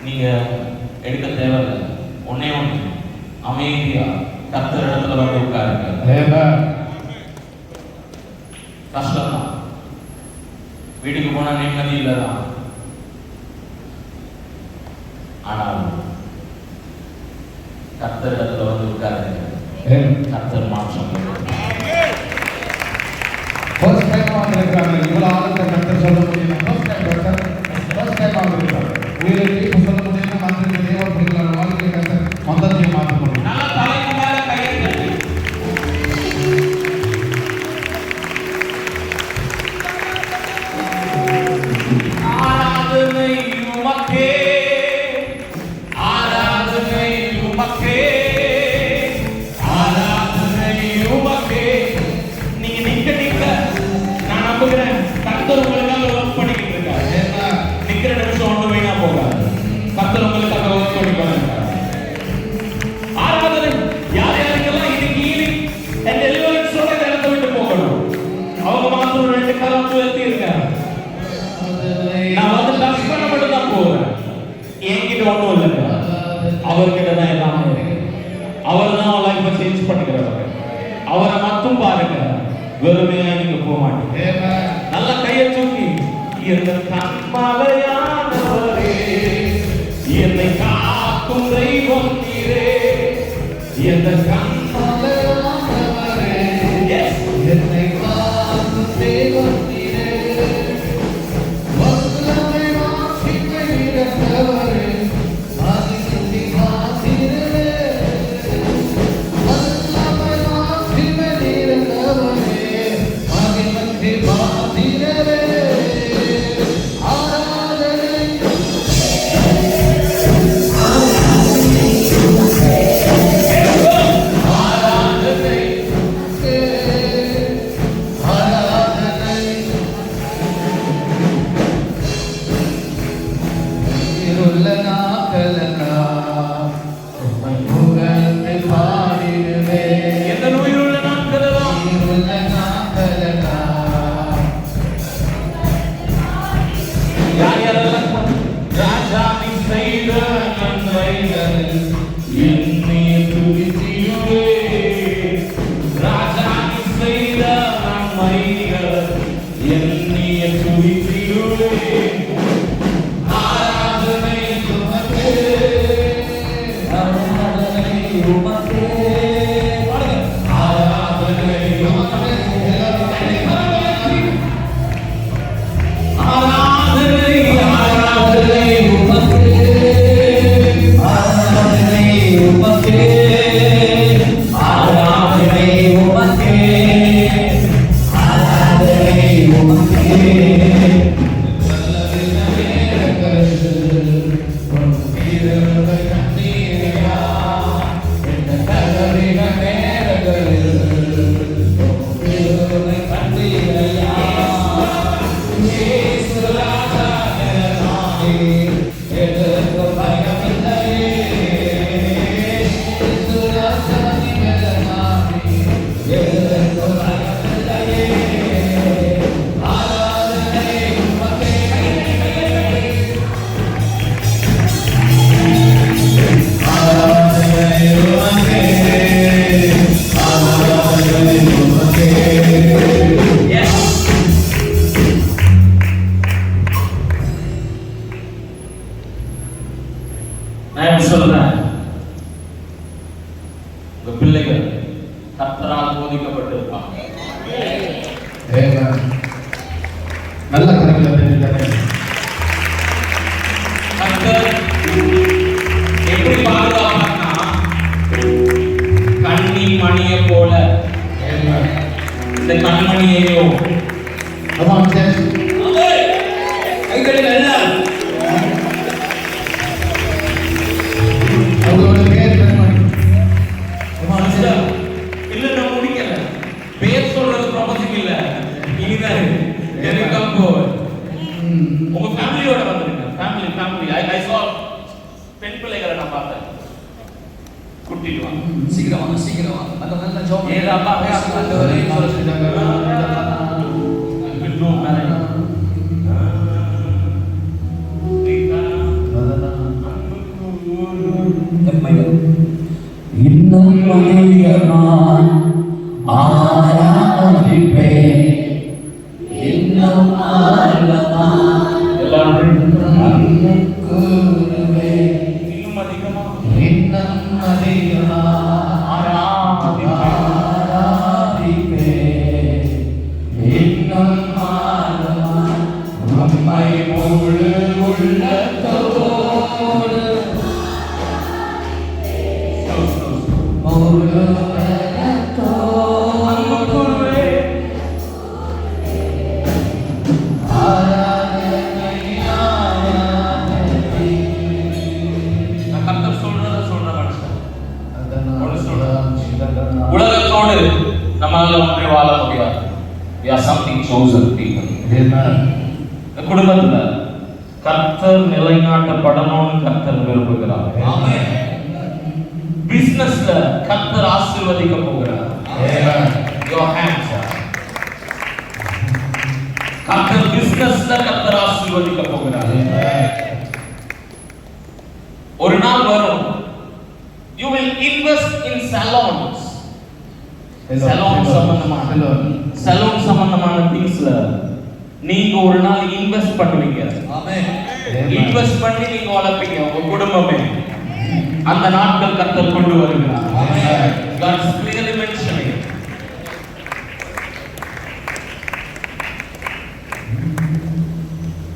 நீங்க எடுக்க தேவையில்லை. ஒன்னே ஒன்று அமைதியா கர்த்தர் இடத்துல வந்து உட்காருங்க. கஷ்டம் தான். வீட்டுக்கு போனா நிம்மதி இல்லதான். ஆனால் கர்த்தர் இடத்துல வந்து உட்காருங்க. கர்த்தர் மாற்றம் ஃபர்ஸ்ட் டைம் வந்திருக்காங்க. இவ்வளவு ஆளுங்க கர்த்தர் சொல்ல முடியல. ஃபர்ஸ்ட் டைம் வந்திருக்காங்க. உயிரை சொல்ல முடியல. மாத்திரம் தேவ பிள்ளைகளோட வாழ்க்கை கர்த்தர் மந்தத்தையும் மாற்ற முடியும். நல்லா தலைக்கு மேல கையை தட்டி ஆராதனை உமக்கே ஆராதனை உமக்கே ஆராதனை உமக்கே. நீங்க நிக்க நான் நம்புகிறேன் கர்த்தர் உங்களுக்காக ஒர்க் பண்ணிக்கிட்டு இருக்காரு. நிக்கிற நிமிஷம் ஒண்ணு வீணா போகாது. கர்த்தர் உங்களுக்காக ஒர்க் பண்ணிக்கிட்டு இருக்காரு. ஆராதனை யார் யாருக்கெல்லாம் இன்னைக்கு ஈவினிங் and deliverance ஓட இடத்தை விட்டு போகணும் அவங்க மாத்திரம் 2 காலம் உயர்த்தி இருக்காங்க. நான் வந்து டச் பண்ண மட்டும் தான் போறேன். என்கிட்ட ஒண்ணும் இல்லைங்க. அவர்கிட்ட தான் எல்லாமே இருக்கு. அவர் தான் லைஃபை சேஞ்ச் பண்ணிக்கிறவர். அவரை மட்டும் பாருங்க. வெறுமையா நீங்க போக மாட்டீங்க. நல்ல கையை தூக்கி எந்த கண்மலையானவரே என்னை காக்கும் தெய்வம் நீரே எந்த கண்மலையானவரே என்னை காக்கும் தெய்வம் நீரே வல்லமை வாசிக்க நீரே ஆதிசக்தி வாசிரே வல்லமை வாசிக்க நீரே ஆதிசக்தி வாசிரே ராஜா நீ செய்த என்னைய துதித்திடுவே ராஜா நீ செய்த நன்மைகள் என்னைய துதித்திடுவே ஆராதனை உமக்கே ஆராதனை உமக்கே ஆராதனை உமக்கே ஆராதனை ஆராதனை உமக்கே ஆராதனை உமக்கே ஆராதனை உமக்கே ஆராதனை உமக்கே நான் சொல்றேன், உங்க பிள்ளைகள் கர்த்தரால் போதிக்கப்பட்டிருப்பாங்க. நல்ல கருவில கர்த்தர் எப்படி பாதுகாப்பார்னா கண்ணி மணியை போல இந்த கண்மணியையும் கைகளில் இல்ல நான் முடிக்கல. பேர் சொல்றது ப்ரொபோசிங் இல்ல. இனிதான் எனக்கு உங்க ஃபேமிலியோட வந்திருக்கேன். ஃபேமிலி ஐ saw பெண் பிள்ளைகளை நான் பார்த்தேன். கூட்டிட்டு வாங்க. சீக்கிரம் வாங்க நல்ல ஜாப் ஏதா அப்பா ஆண்டவரே இன்னும் அதிகமாய் ஆராதிப்பேன் இன்னும் ஆழமாய் எல்லாரும் இன்னும் அதிகமாய் ஆராதிப்பேன் இன்னும் ஆழமாய் உம்மை முழு உள்ளத்தோடு உலகத்தோடு நம்மால ஒன்றே வாழ முடியாது. We are something chosen people. இந்த குடும்பத்துல கர்த்தர் நிலைநாட்டப்படணும்னு கர்த்தர் விரும்புகிறார். ஆமென். பிசினஸ்ல கர்த்தர் ஆசீர்வதிக்க போகிறார். ஆமென். Your hands are. கர்த்தர் பிசினஸ்ல கர்த்தர் ஆசீர்வதிக்க போகிறார். ஒரு நாள் வரும், you will invest in salons. Salon சம்பந்தமான திங்ஸ்ல நீங்க ஒரு நாள் இன்வெஸ்ட் பண்ணுவீங்க. ஆமென். இன்வெஸ்ட் பண்ணி நீங்க வளர்ப்பீங்க உங்க குடும்பமே. அந்த நாட்கள் கர்த்தர் கொண்டு வருகிறார். ஆமென். God is clearly mentioning.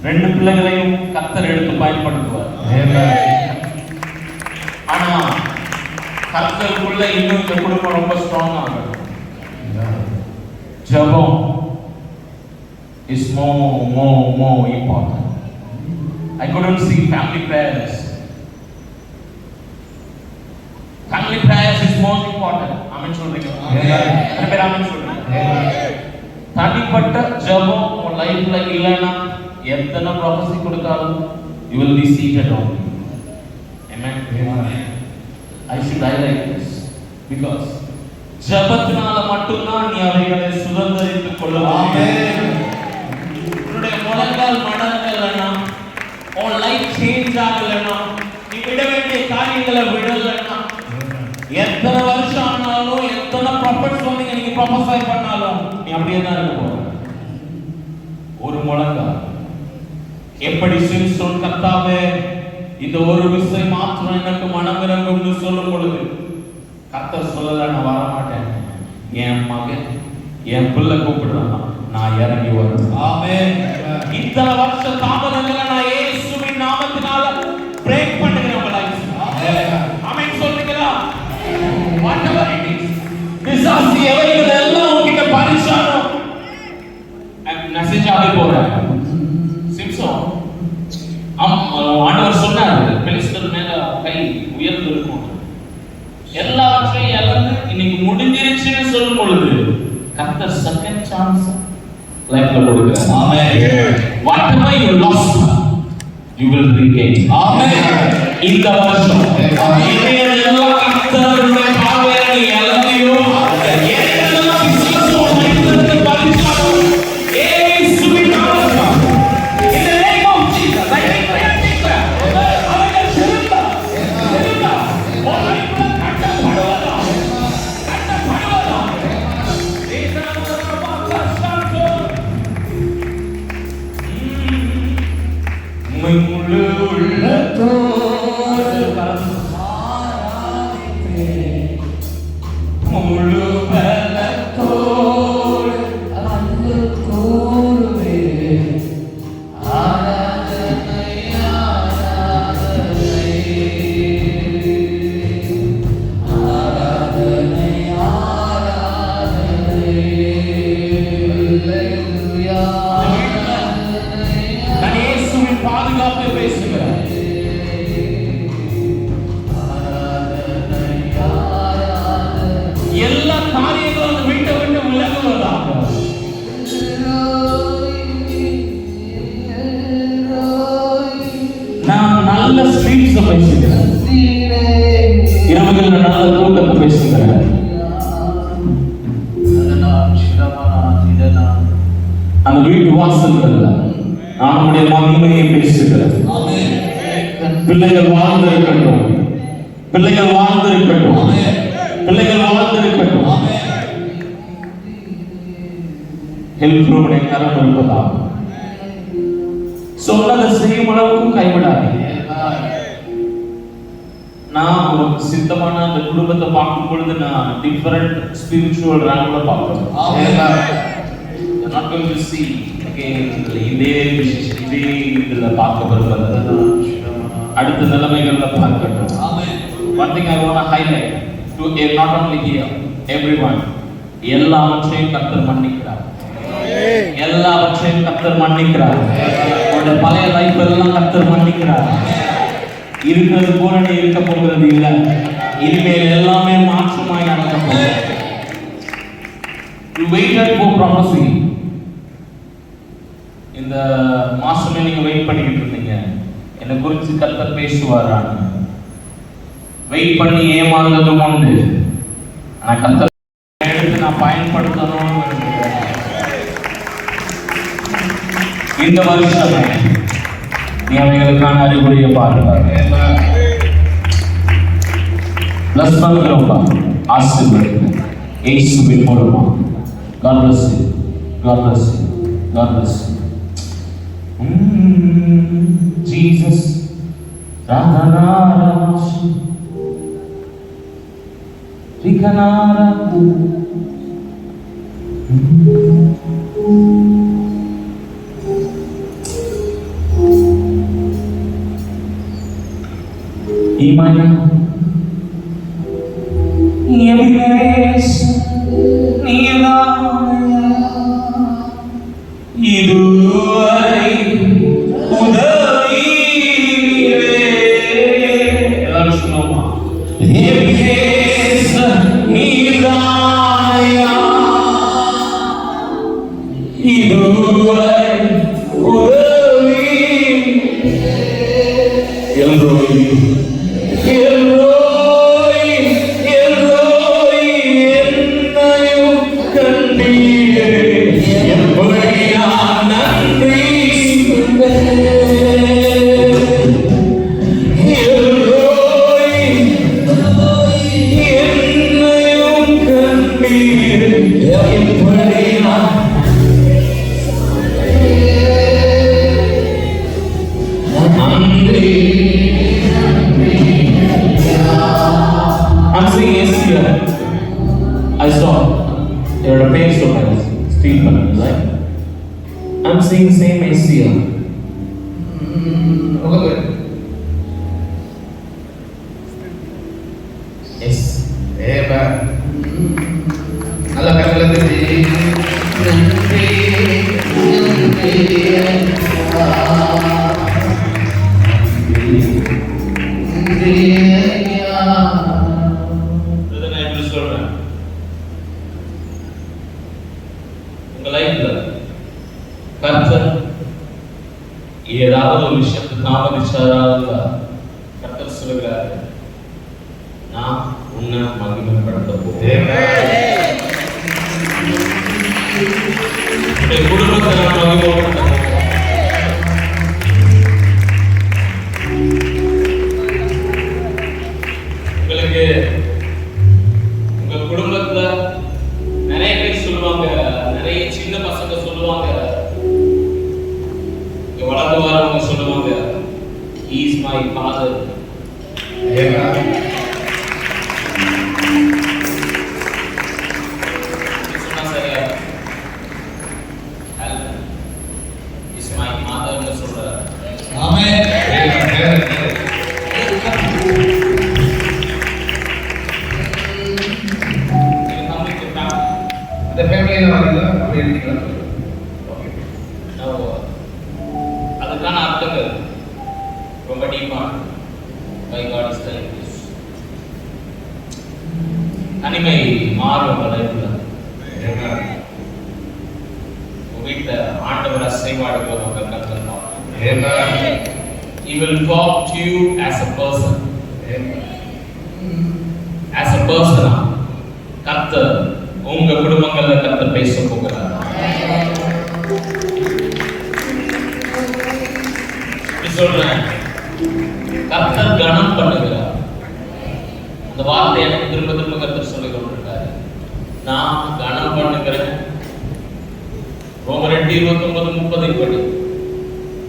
ரெண்டு பிள்ளைகளையும் கர்த்தர் எடுத்து பயன்படுத்துவார். ஆமென். ஆனா கர்த்தருக்குள்ள இன்னும் இந்த குடும்பம் ரொம்ப ஸ்ட்ராங் ஆகும். ஜெபம் is more important. I couldn't see family prayers. Family prayers is most important. ஆமென் சொல்றீங்க. நிறைய பேர் ஆமென் சொல்றீங்க. தனிப்பட்ட ஜெபம் உன் லைஃப்ல இல்லனா எத்தனை ப்ராபசி கொடுத்தாலும் you will be seated on. Amen. I should highlight this because ஜெபத்தினால மட்டும்தான் நீ அவைகளை சுதந்தரித்துக் கொள்ள முடியும். உன்னுடைய முழங்கால் மடங்கலனா உன் லைஃப் சேஞ்ச் ஆகலனா நீ விட வேண்டிய காரியம் காரியங்களை விடலைன்னா எத்தனை வருஷம் ஆனாலும் எத்தனை ப்ராஃபட்ஸ் வந்து நீங்க ப்ரொஃபஸை பண்ணாலும் நீ அப்படியே தான் இருக்க போற. ஒரு முழங்கால் எப்படி சிம்சோன் கர்த்தாவே இந்த ஒரு விஷயம் மாத்திரம் எனக்கு மனம் இறங்கும்னு சொல்லும் பொழுது கர்த்தர் சொல்லல, நான் வர மாட்டேன், என் மகன் என் பிள்ளை கூப்பிடுறான், நான் இறங்கி வரேன். ஆமென். இத்தனை வருஷ தாமதங்களை நான் இயேசுவின் நாமத்தினால பிரேக் பண்ணுகிறேன் உங்க லைஃப். ஆமென் சொல்லுங்களா? whatever it is, பிசாசு எவைகள் எல்லாம் உங்ககிட்ட பரிசானோ மெசேஜ் ஆகி போறேன். சிம்சோன் ஆண்டவர் சொன்னார், பெலிஸ்தர் மேல கை உயர்ந்து இருக்கும், எல்லாவற்றையும் இழந்து இன்னைக்கு முடிஞ்சிருச்சுன்னு சொல்லும் பொழுது கர்த்தர் செகண்ட் சான்ஸ் லைஃப்ல கொடுக்கிறார். ஆமென். whatever you lost you will regain. ஆமென். இந்த வருஷம் எல்லாம் கர்த்தருடைய பார்வையில நீ இழந்தியோ, எல்லாம் பிசாசோட மையத்துக்கு பரிசானோ இயேசுவின் நாமத்தில் in the name of Jesus I declare அவர்கள் செல்லுங்க ஒருவரை கட்டப்படுவதா முழு உள்ளத்தோடு முழு பலத்தோடு அன்பு கூறுவே ஆராதனை ஆராதனை ஆராதனை ஆராதனை அல்லேலூயா. நான் இயேசுவின் பாதுகாப்பை பேசுகிறேன். எல்லா காரியங்களும் விட்டு விட்டு விலகுவதாக நான் நல்ல ஸ்ட்ரீட்ஸ் பேசுகிறேன், இரவுகள் நல்ல கூட்டத்தை பேசுகிறேன். அந்த வீட்டு வாசல்கள்ல நான் உடைய மகிமையை பேசுகிறேன். பிள்ளைகள் வாழ்ந்திருக்கட்டும், பிள்ளைகள் வாழ்ந்திருக்கட்டும், பிள்ளைகள் வாழ்ந்திருக்கட்டும். ஹெல்ப்ரோடைய கரம் இருப்பதாக சொன்னதை செய்யும் அளவுக்கும் கைவிடாது. நான் ஒரு சித்தமான அந்த குடும்பத்தை பார்க்கும் பொழுது நான் டிஃபரெண்ட் ஸ்பிரிச்சுவல் ரேங்க்ல பார்க்கிறேன். not going to see again இதே இதுல பார்க்க வருவது அடுத்த நிலைமைகள்ல பார்க்கட்டும். one thing I want to highlight to not only here everyone, எல்லாவற்றையும் கர்த்தர் மன்னிக்கிறார், எல்லாவற்றையும் கர்த்தர் மன்னிக்கிறார். உங்களுடைய பழைய லைஃப் எல்லாம் கர்த்தர் மன்னிக்கிறார். இருக்கிறது போல நீ இருக்க போகிறது இல்லை, இனிமேல் எல்லாமே மாற்றமாய் நடக்க போகுது. You waited for prophecy. இந்த மாசமே நீங்க வெயிட் பண்ணிட்டு இருந்தீங்க, என்னை குறித்து கர்த்தர் பேசுவாரான்னு. வெயிட் பண்ணி ஏமாந்தது உண்டு, ஆனா கர்த்தர் எடுத்து நான் பயன்படுத்தணும்னு விரும்புகிறேன். இந்த வருஷமே நீ அவைகளுக்கான அறிகுறியை பாருங்க. பிளஸ் பண்ணுறோம்ப்பா, ஆசீர்வதிங்க இயேசுவின் மூலமா. God bless you. God bless you. God bless you. Jesus. Radhanarashi. Rikanara. Imana. Evidence. இதுவரை உதவியே எல்லாரும் சொல்லுமா, இதுவரை உதவி எல்லோரும் நன்றி I saw என்னோட பேர் சொல்றேன் Stephen right I'm seeing same as here உங்க yes ஏபா நல்ல கரல தட்டி நன்றி கர்த்தர் ஏதாவது ஒரு விஷயத்தை தாமதிச்சாராக கர்த்தர் சொல்லுகிறார் நான் உன்னை மகிமைப்படுத்த போகிறேன் குடும்பத்தை நான் மகிமைப்படுத்த உங்களுக்கு உங்க குடும்பத்துல நிறைய பேர் சொல்லுவாங்க, நிறைய சின்ன பசங்க சொல்லுவாங்க, வளர்ந்து வரவங்க சொல்லுவாங்க he is my father. சொன்னா சரியா? is my mother ன்னு சொல்றாரு. ஆமென். அந்த ஃபேமிலில வரல அப்படி இருக்கீங்களா? அதுக்கான அர்த்தங்கள் ரொம்ப டீப்பா by God is telling this. தனிமை மாறும் லைஃப்ல. வீட்டுல ஆண்டவர் அசைவாடுகிற ஒரு கர்த்தர் பார்க்கணும். He will talk to you as a person. As a person. கர்த்தர் உங்க குடும்பங்கள்ல கர்த்தர் பேச போகிறார். சொல்றேன் கர்த்தர் கனம் பண்ணுகிறார். அந்த வார்த்தை எனக்கு திரும்ப திரும்ப கர்த்தர் சொல்லிக் கொண்டிருக்காரு. நான் கனம் பண்ணுகிறேன். ரோமர் 8:29-30 படி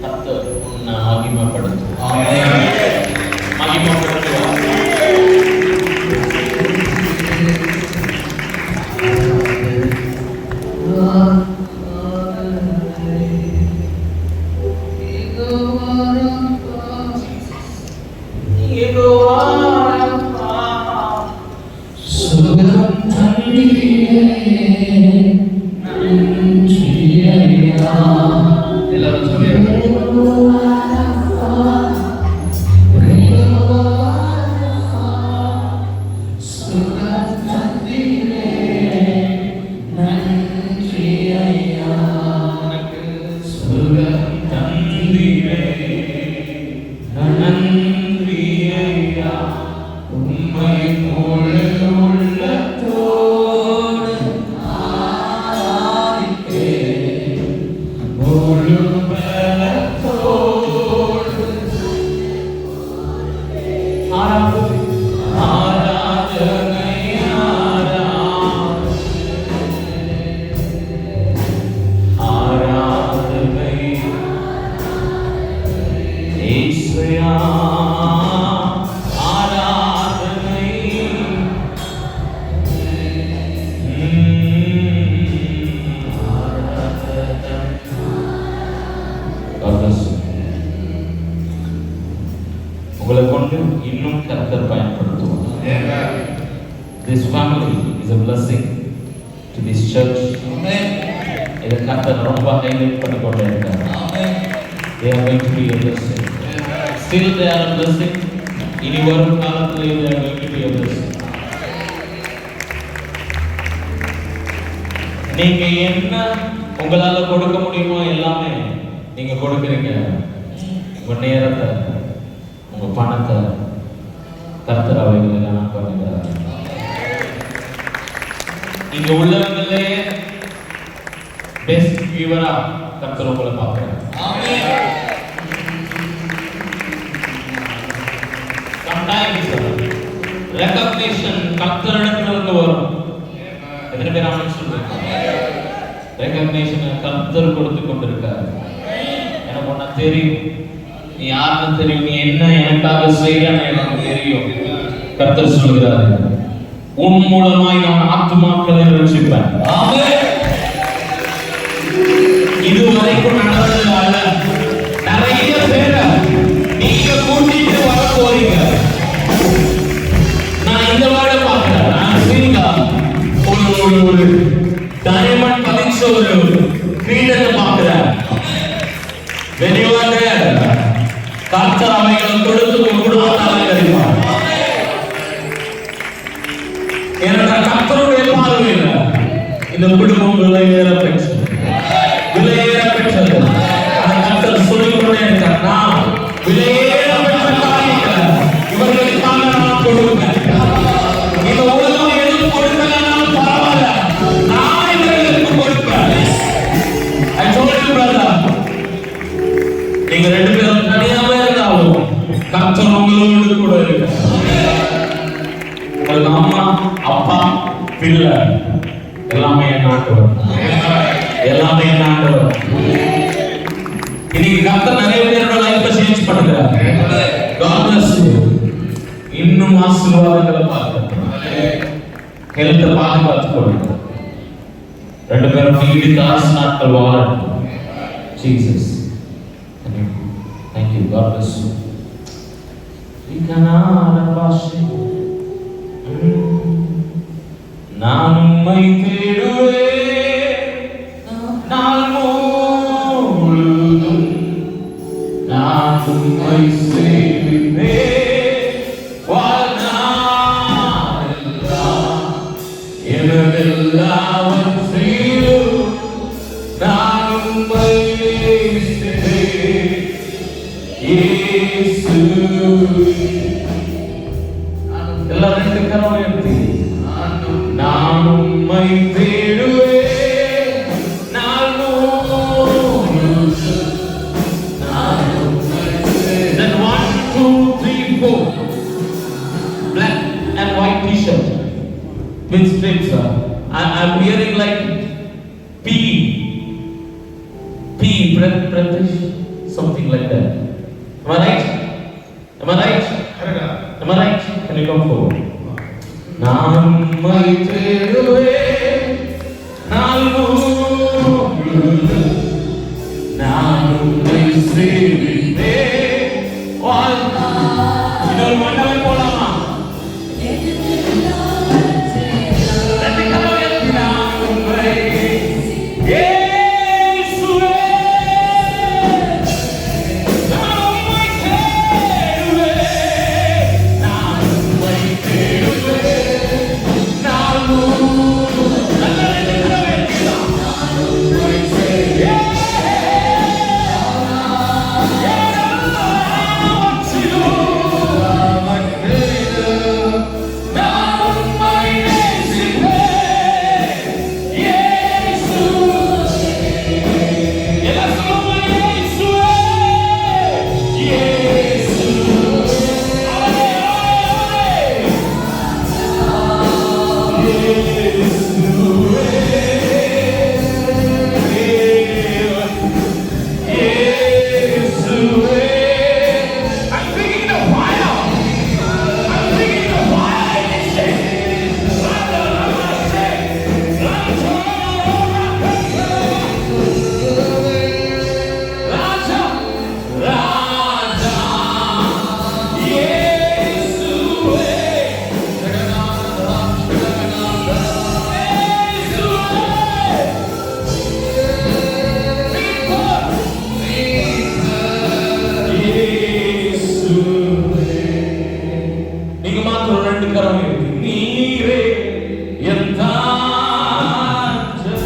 கர்த்தர் உன்னை மகிமைப்படுத்துவார். மகிமைப்படுத்துவார். உங்களை கொண்டு இன்னும் கர்த்தர் பயன்படுத்துவார். This family is a blessing to this church. Amen. இதை கர்த்தர் ரொம்ப ஹைலைட் பண்ணி கொண்டே இருக்கார். Amen. They are going to be a blessing. Still they are a blessing. இனி வரும் காலத்தில் they are going to be a blessing. நீங்க என்ன உங்களால கொடுக்க முடியுமோ எல்லாமே நீங்க கொடுக்குறீங்க. உங்க நேரத்தை, உங்க பணத்தை கர்த்தர் அவைகளை எல்லாம் பண்ணுகிறார். இங்க உள்ளவங்களே பெஸ்ட் வியூவரா கர்த்தர் உங்களை பார்க்கிறார். Sometimes recognition கர்த்தரிடமிருந்து வரும். எத்தனை பேர் ஆமென் சொல்றீங்க? ரெகக்னிஷன் கர்த்தர் கொடுத்து கொண்டிருக்கார். எனக்கு ஒண்ணு தெரியும், நீ யாருன்னு தெரியும், நீ என்ன எனக்காக செய்யறன்னு எனக்கு தெரியும். கர்த்தர் சொல்கிறார் உன் மூலமாய் நான் ஆத்துமாக்களை ரட்சிப்பேன். ஆமென். இதுவரைக்கும் நடந்ததால நிறைய பேரை நீங்க கூட்டிட்டு வர போறீங்க. நான் இந்த வேலை பார்க்கிறேன். நான் சரிங்களா ஒரு டைமண்ட் பதிச்ச ஒரு கிரீடத்தை பார்க்கிறேன். வெளிவாங்க கர்த்தர் அவைகளை கொடுத்து கொடுத்தாலே தெரியுமா? ஏன்னா கர்த்தருடைய பார்வையில் இந்த குடும்பம் விலையேற பெற்றது. விலையேற பெற்றது. அந்த கர்த்தர் சொல்லிக்கொண்டே இருக்கார், நான் விலையேற பெற்ற காரியங்களை இவர்களுக்காக நான் கொடுப்பேன். இந்த உலகம் எதுவும் கொடுக்கலனாலும் பரவாயில்ல, நான் இவர்களுக்கு கொடுப்பேன். I told you brother, நீங்க ரெண்டு பேரும் தனியாவே இருந்தாலும் கர்த்தர் உங்களோடு கூட இருக்கார். உங்களுக்கு அம்மா அப்பா பிள்ளை எல்லாமே என் ஆண்டவர். எல்லாமே என் ஆண்டவர். இன்னைக்கு கர்த்தர் நிறைய பேரோட லைஃப்பை சேஞ்ச் பண்ணுகிறார். God bless you. இன்னும் ஆசீர்வாதங்களை பார்க்கிறோம். ஹெல்த்தை பாதுகாத்துக்கொள்ளுங்க. ரெண்டு பேரும் நீடித்த ஆசை நாட்கள் வாழணும். Jesus. Thank you. God bless you. நான் உம்மை தேடுவேன் நாள் முழுதும், நான் உம்மை சேவிப்பேன் வாழ்நாளெல்லாம். எனதெல்லாவற்றையும் நான் உம்மை நேசிப்பேன் இயேசு. எல்லாரும் ரெண்டு கரம் உயர்த்தி, நான் உம்மை தேடுவேன் நாள் முழுதும், நான் உம்மை தேடுவேன். Then 1, 2, 3, 4 black and white t-shirt with strips. I'm wearing like P Pratish, something like that. Am I right? Am I right? Am I right? Can you come forward? நான் உம்மை தேடுவேன் நாள் முழுதும், நான் உம்மை சேவிப்பேன் வாழ்நாள். இன்னொரு மண்டபம் போலாமா? ரெண்டு கரம் உயர்த்தி, நான் உம்மை இயேசுவே, நான் உம்மை தேடுவேன், நான் உம்மை தேடுவேன் நாள் முழுதும். நல்ல ரெண்டு கரம் உயர்த்தி, நான் உம்மை தேடுவேன். நீங்க மாத்திரம் ரெண்டு கரம் இருக்கு. நீரே என் தாஞ்சம்.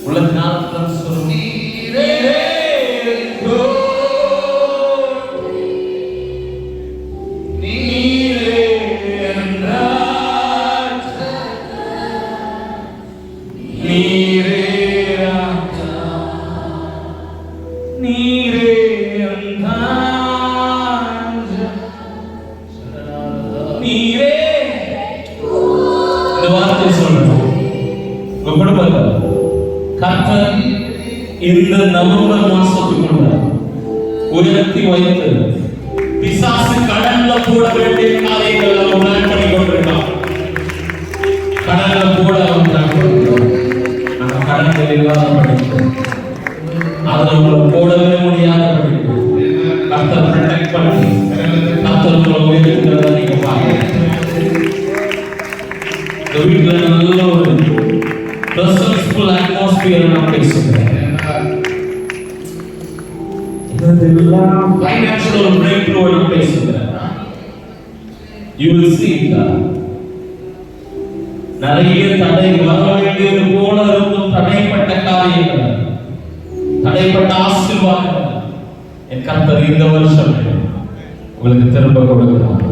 உள்ளத்தினால் சொல்லும் நீரே நீரே என் தாஞ்சம். நீரே நீரே என் தாஞ்சம். நீரே இந்த வார்த்தை சொல்லணும். உங்க குடும்பத்தை கர்த்தர் இந்த நவம்பர் மாசத்துக்குள்ள உயர்த்தி வைத்து பிசாசு கடல்ல போட வேண்டிய காரியங்கள் நம்ம பிளான் பண்ணி கொண்டிருக்கான். காரியங்கள் இல்லாத படிப்பு, அதுல உங்களை போடவே முடியாத படிப்பு, கர்த்தர் ப்ரொடெக்ட் பண்ணி கர்த்தர் உங்களை உயர்த்துகிறத நீங்க பாருங்க. இந்த வீட்டுல நல்ல ஒரு ரெஸ்பெக்ட்ஃபுல் அட்மாஸ்பியர் நான் பேசுகிறேன். இதெல்லாம் ஃபைனான்சியல் பிரேக் த்ரூ நான் பேசுகிறேன். You will see that. நிறைய தடை வர வேண்டியது போல இருந்தும் தடைப்பட்ட காரியங்கள், தடைப்பட்ட ஆசீர்வாதங்கள் என் கர்த்தர் இந்த வருஷம் உங்களுக்கு திரும்ப கொடுக்கிறார்.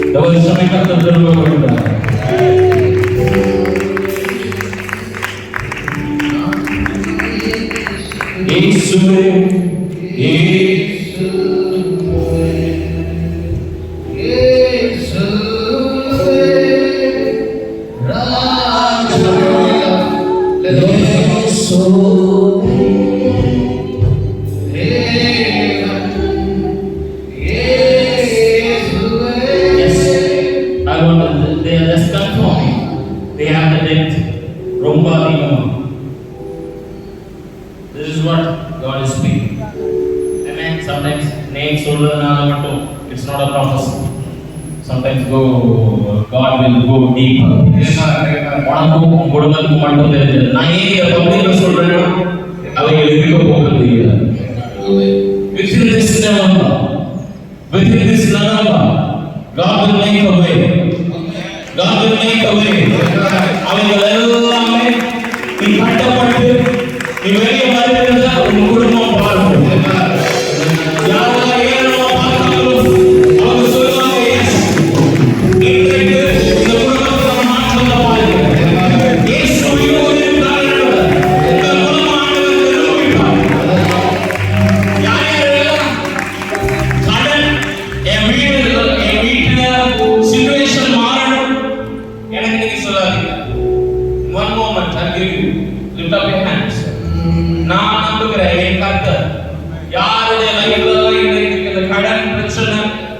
இந்த வருஷம் கர்த்தர் திரும்ப கொடுக்கிறார். இயேசுவே ரொம்ப அதிகமா. This is what God is speaking. Amen. Sometimes name சொல்றதுனால மட்டும் it's not a prophecy. Sometimes God will go deeper. உனக்கும் உன் குடும்பத்துக்கும் மட்டும் தெரிஞ்சது. நான் ஏன் இதை பப்ளிக்ல சொல்றேன்னா அவைகள் இருக்க போகிறது இல்லை. Within this November, God will make a way. God will make a way. அவைகள் எல்லாமே நீ கட்டப்பட்டு நீ வெளியே வருகிறதா உன் குடும்பம் பார்க்கும். யாரெல்லாம் ஏறமா பார்த்தாங்களோ அவங்க சொல்லுவாங்க, எஸ் இன்றைக்கு இந்த குடும்பத்தை மாற்றத்தை பாருங்க. இயேசு இருக்கிறார், இந்த குடும்பமானவர் நிரூபிப்பார். யாரெல்லாம் கடன் என் வீட்டுல சிச்சுவேஷன் மாறணும் எனக்கு நீங்க சொல்லாதீங்க. One moment, I'll give you. Lift up your hands. நான் நம்புகிறேன் என் கர்த்தர் யாருடைய லைஃப்ல இந்த கடன் பிரச்சனை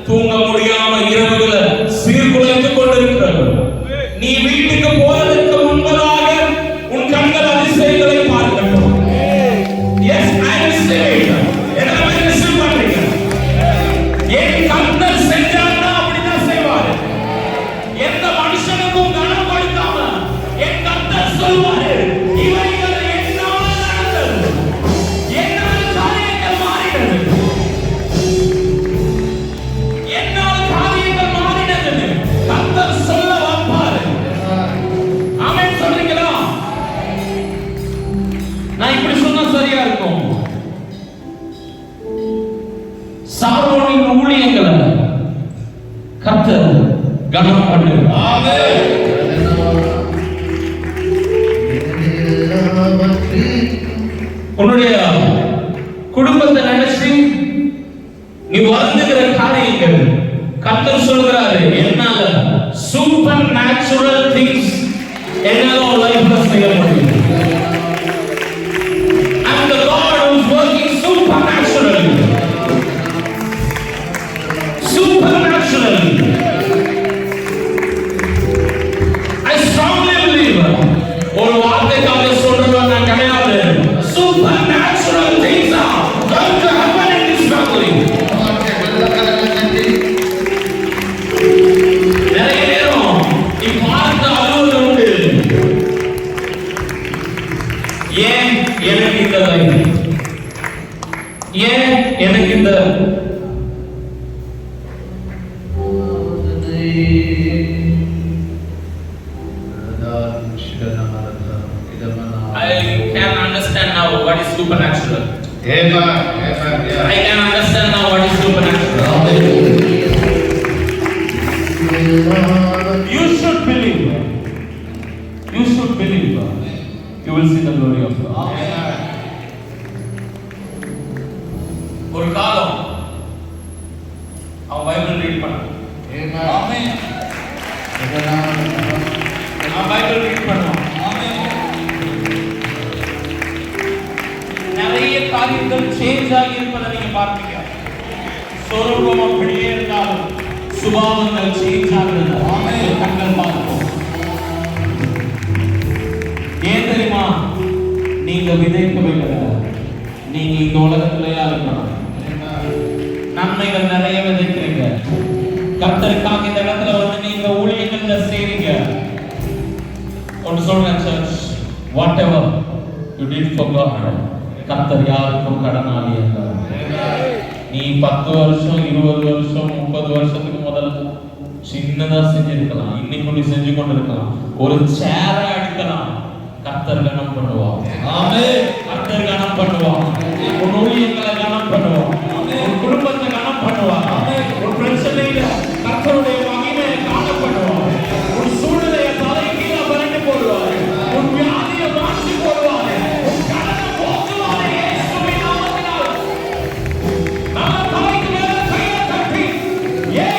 தூங்க முடியாம இரவுல சீர்குலைத்துக் கொண்டிருக்கிறது. நீ வீட்டுக்கு போறதுக்கு முன்பதாக உன் கண்கள் அதிசயங்களை பார்க்கட்டும். Yes, I will say it. எல்லாமே ரிசீவ் பண்றீங்க. என் கர்த்தர் செஞ்சாருன்னா அப்படிதான் செய்வாரு. எந்த மனுஷனுக்கும் கனம் கொடுக்காம என் கர்த்தர் சொல்வாரு, இவைகள் என்னால் நடந்தது, என்னால் காரியங்கள் மாறினது, என்னால் காரியங்கள் மாறினது கர்த்தர் சொல்ல வைப்பாரு. ஆமென் சொல்றீங்களா? நான் இப்படி சொன்னா சரியா இருக்கும். சாரோனின் ஊழியங்களை கர்த்தர் கனம் பண்ணுகிறார். ஆமென். உன்னுடைய குடும்பத்தை நினைச்சு நீ வருந்துகிற காரியங்கள் கர்த்தர் சொல்கிறாரு, என்னால சூப்பர் நேச்சுரல் திங்ஸ் என்னால உன் லைஃப்ல செய்ய முடியும். I'm the God who is working supernaturally. Supernaturally. I strongly believe ஒரு வார்த்தைக்காக சொல்றவன் நான் கிடையாது. Supernatural things are going to happen in this family. நிறைய நேரம் நீ பார்த்த அலுவல் உண்டு. ஏன் எனக்கு இந்த லைஃப், ஏன் எனக்கு இந்த I can understand now what is supernatural. Amen. Amen. Yeah. I can understand now what is supernatural. You should believe. You should believe. You will see the glory of God. ஒரு காலம் அவன் Bible read பண்ணான். ஆமென். அவன் Bible read பண்ணான். நிறைய காரியங்கள் change ஆகி இருப்பதை நீங்க பார்ப்பீங்க. சொரூபம் அப்படியே இருந்தாலும் சுபாவங்கள் சேஞ்ச் ஆகிறது. ஆமென். கண்கள் பார்ப்போம். ஏன் தெரியுமா? விதைக்கவில்லை. நீங்க இந்த உலகத்திலேயே இருக்கணும். நன்மைகள் நிறைய விதைக்கிறீங்க. கர்த்தருக்காக இந்த இடத்துல வந்து நீங்க ஊழியங்கள்ல செய்றீங்க. ஒன்று சொல்றேன் search, whatever you did for God, கர்த்தர் யாருக்கும் கடனாளி அல்ல. நீ 10 வருஷம் 20 வருஷம் 30 வருஷத்துக்கு முதல்ல சின்னதா செஞ்சிருக்கலாம், இன்னைக்கு நீ செஞ்சு கொண்டு இருக்கலாம். ஒரு சேரை அடிக்கலாம், கர்த்தர் கனம் பண்ணுவார். ஆமென். கர்த்தர் கனம் பண்ணுவார். உன் ஊழியங்களை கனம் பண்ணுவார். உன் குடும்பத்தை கனம் பண்ணுவார். உன் பிரச்சனையில கர்த்தருடைய மகிமையை காணப்படுவார். உன் சூழ்நிலையை தலைகீழ புரட்டி போடுவார். உன் வியாதியை மாற்றி போடுவார். உன் கடனை போக்குவார். இயேசுவின் நாமத்தினால் நல்ல தலைக்கு மேல கையை தட்டி ஏ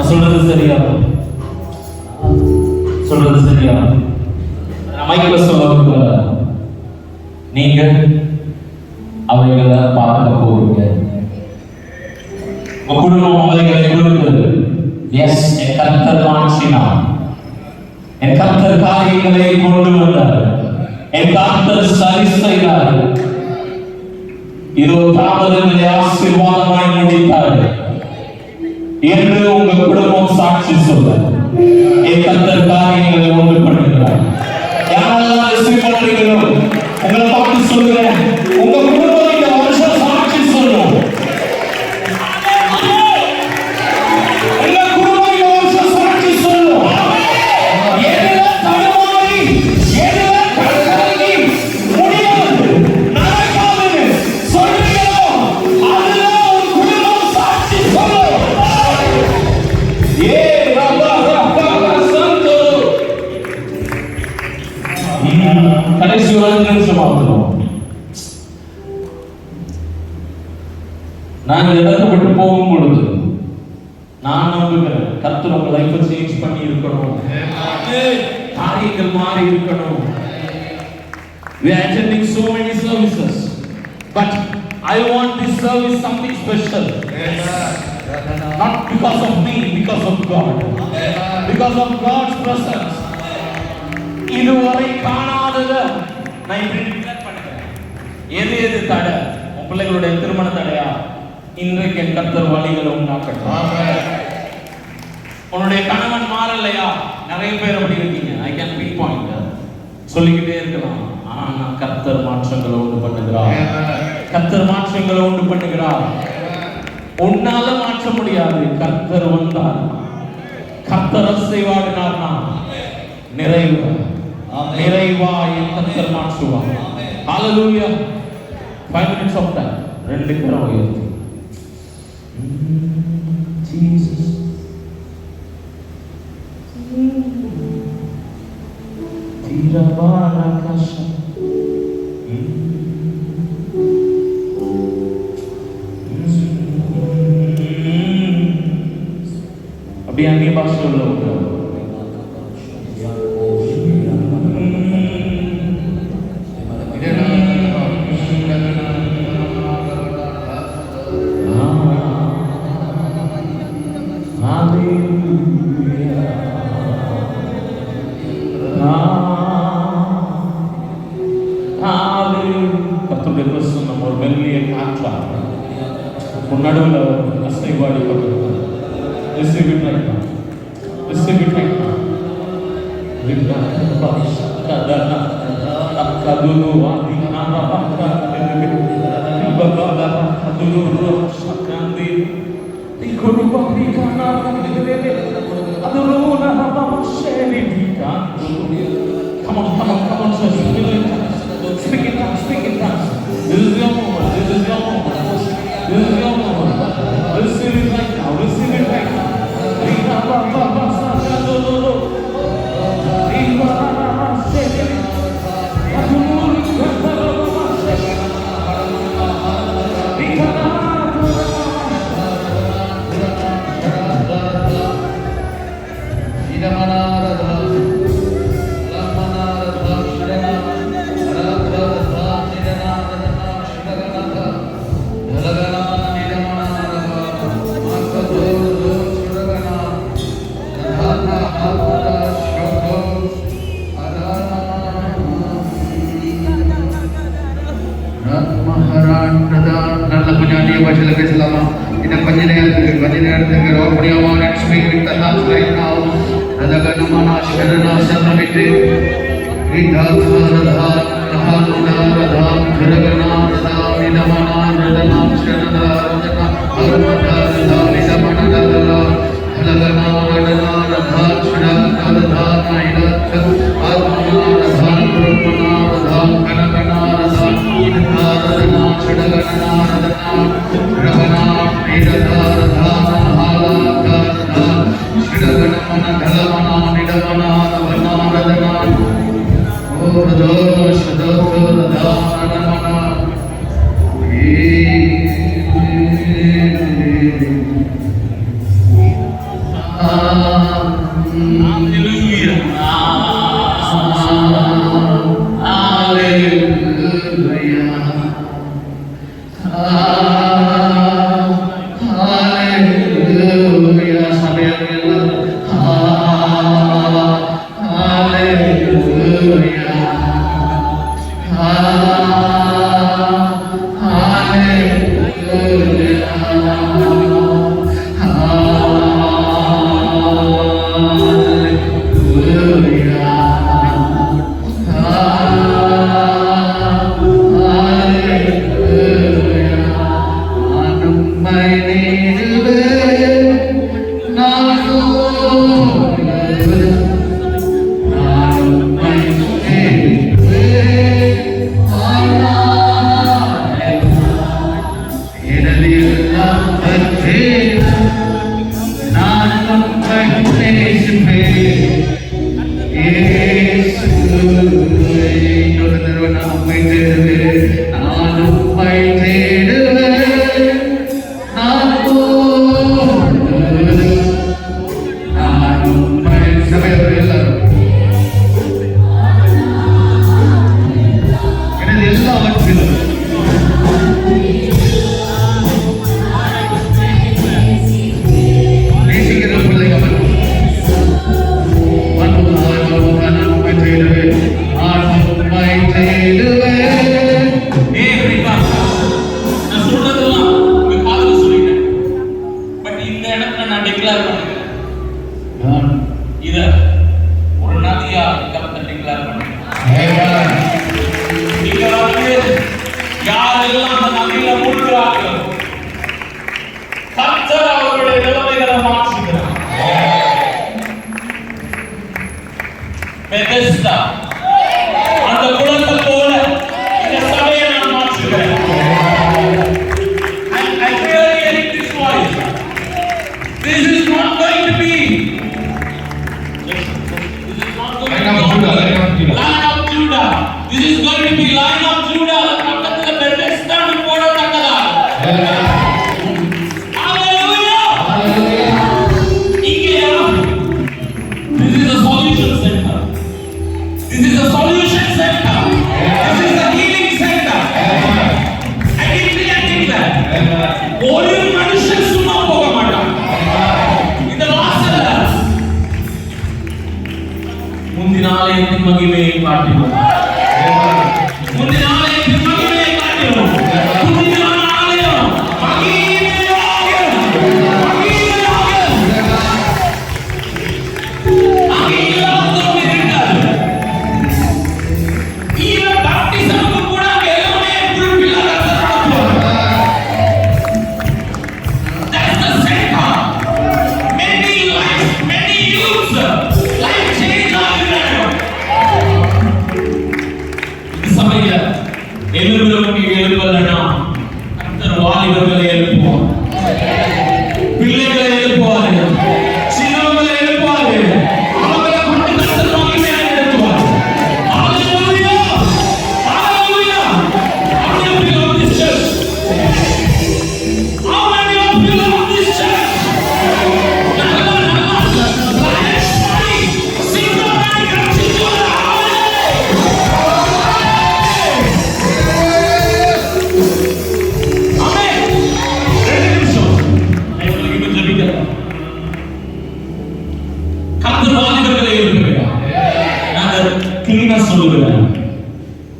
சொல்றது சரியா? சொல்றது சரியா? மைக்ல சொல்ல நீங்க அவைகளை பார்க்க போறீங்க. உங்க குடும்பம் அவைகளை கொடுக்குது. எஸ், என் கர்த்தர் மாற்றினார். என் கர்த்தர் காரியங்களை கொண்டு வந்தார். என் கர்த்தர் சரி செய்தார். இதோ தாமதங்களை ஆசீர்வாதமாய் முடித்தார் என்று உங்க குடும்பம் சாட்சி சொல்ல என் கர்த்தர் காரியங்களை ஒன்று பண்ணுகிறார். யாரெல்லாம் ரசிக்கிறீர்களோ உங்களை பார்த்து சொல்கிறேன், உங்க குடும்பம் இந்த வருஷம் சாட்சி சொல்லும். உங்க குடும்பம் இந்த வருஷம் சாட்சி சொல்லும். எதுல தடுமாறி எதுல கலங்கி முடியாது நடக்காது சொல்றீங்களோ அதுல உங்க குடும்பம் சாட்சி சொல்லும். ஏ ரப்பா ரப்பா சந்தோ. கடைசி ஒரு நிமிஷம் ஆகணும். நான் இழக்கப்பட்டு போகும் பொழுது நான் நம்புகிறேன் கர்த்தர் உங்க லைஃபை சேஞ்ச் பண்ணி இருக்கணும். காரியங்கள் மாறி இருக்கணும். We are attending so many services, but I want this service something special. Not because of me, because of God. Because of God's presence. இதுவரை காணாதத நான் இப்படி டிக்ளேர் பண்ணுறேன். எது எது தடை? உன் பிள்ளைகளுடைய திருமண தடையா? இன்றைக்கு என் கர்த்தர் வழிகளை உண்டாக்கட்டும். உன்னுடைய கணவன் மாறலையா? நிறைய பேர் அப்படி இருக்கீங்க. ஐ கேன் பின் பாயிண்ட் சொல்லிக்கிட்டே இருக்கலாம். ஆனா கர்த்தர் மாற்றங்களை உண்டு பண்ணுகிறார். கர்த்தர் மாற்றங்களை உண்டு பண்ணுகிறார். உன்னால மாற்ற முடியாது. கர்த்தர் வந்தார், கர்த்தர் செய்வாடினார்னா நிறைவா நிறைவா என் கர்த்தர் மாற்றுவார். ஹalleluya. 5 minutes of time. ரெண்டு கரம் உயர்த்தி Jesus. Tirabara kasha. அப்படியே அந்நிய பாஷையில் உள்ள Hallelujah. மெல்லிய காற்றாக உன் நடுவில் அசைவாடி கொண்டிருக்கிறது. Receive it right now. Receive it right now. Come on, church. Speak in tongues, speak in tongues. This is your moment, this is your moment. This is your moment. Receive it right now, receive it right now. நல்ல கொஞ்சம் பாஷையில் பேசலாமா? இன்னும் கொஞ்ச நேரத்துக்கு ரோபணியமான speak with the heart right now. ரதகனமன ஷரணா சமமிதே விதாத்வரதா நஹாதுனாரதா கிரகநாரதா நிதமனா ரதனா ஷரணா ரதனா அருமதாரதா நிதமனதரா ரதகநாரதா ரதா ஷரணா நைலத் ஆத்மநாரதா குருமநாரதா கனகநாரதா நிதாரதனா ஷடகநாரதா ரவனா நிததாரதா நஹாலாதா ஷடகனமன தலமனா நிதமனா நவநாரதனா ஓரதோ ஷதோரதா நனமனா தெரியுமா? கர்த்தர் வாலிபர்களை எழுப்புவார், பிள்ளைகளை எழுப்புவார், சின்னவங்களை எழுப்புவார். அவங்களை கொண்டு கர்த்தர் மகிமையை நடத்துவார். ஹalleluya, ஹalleluya. How many of this church? How many of you love this church?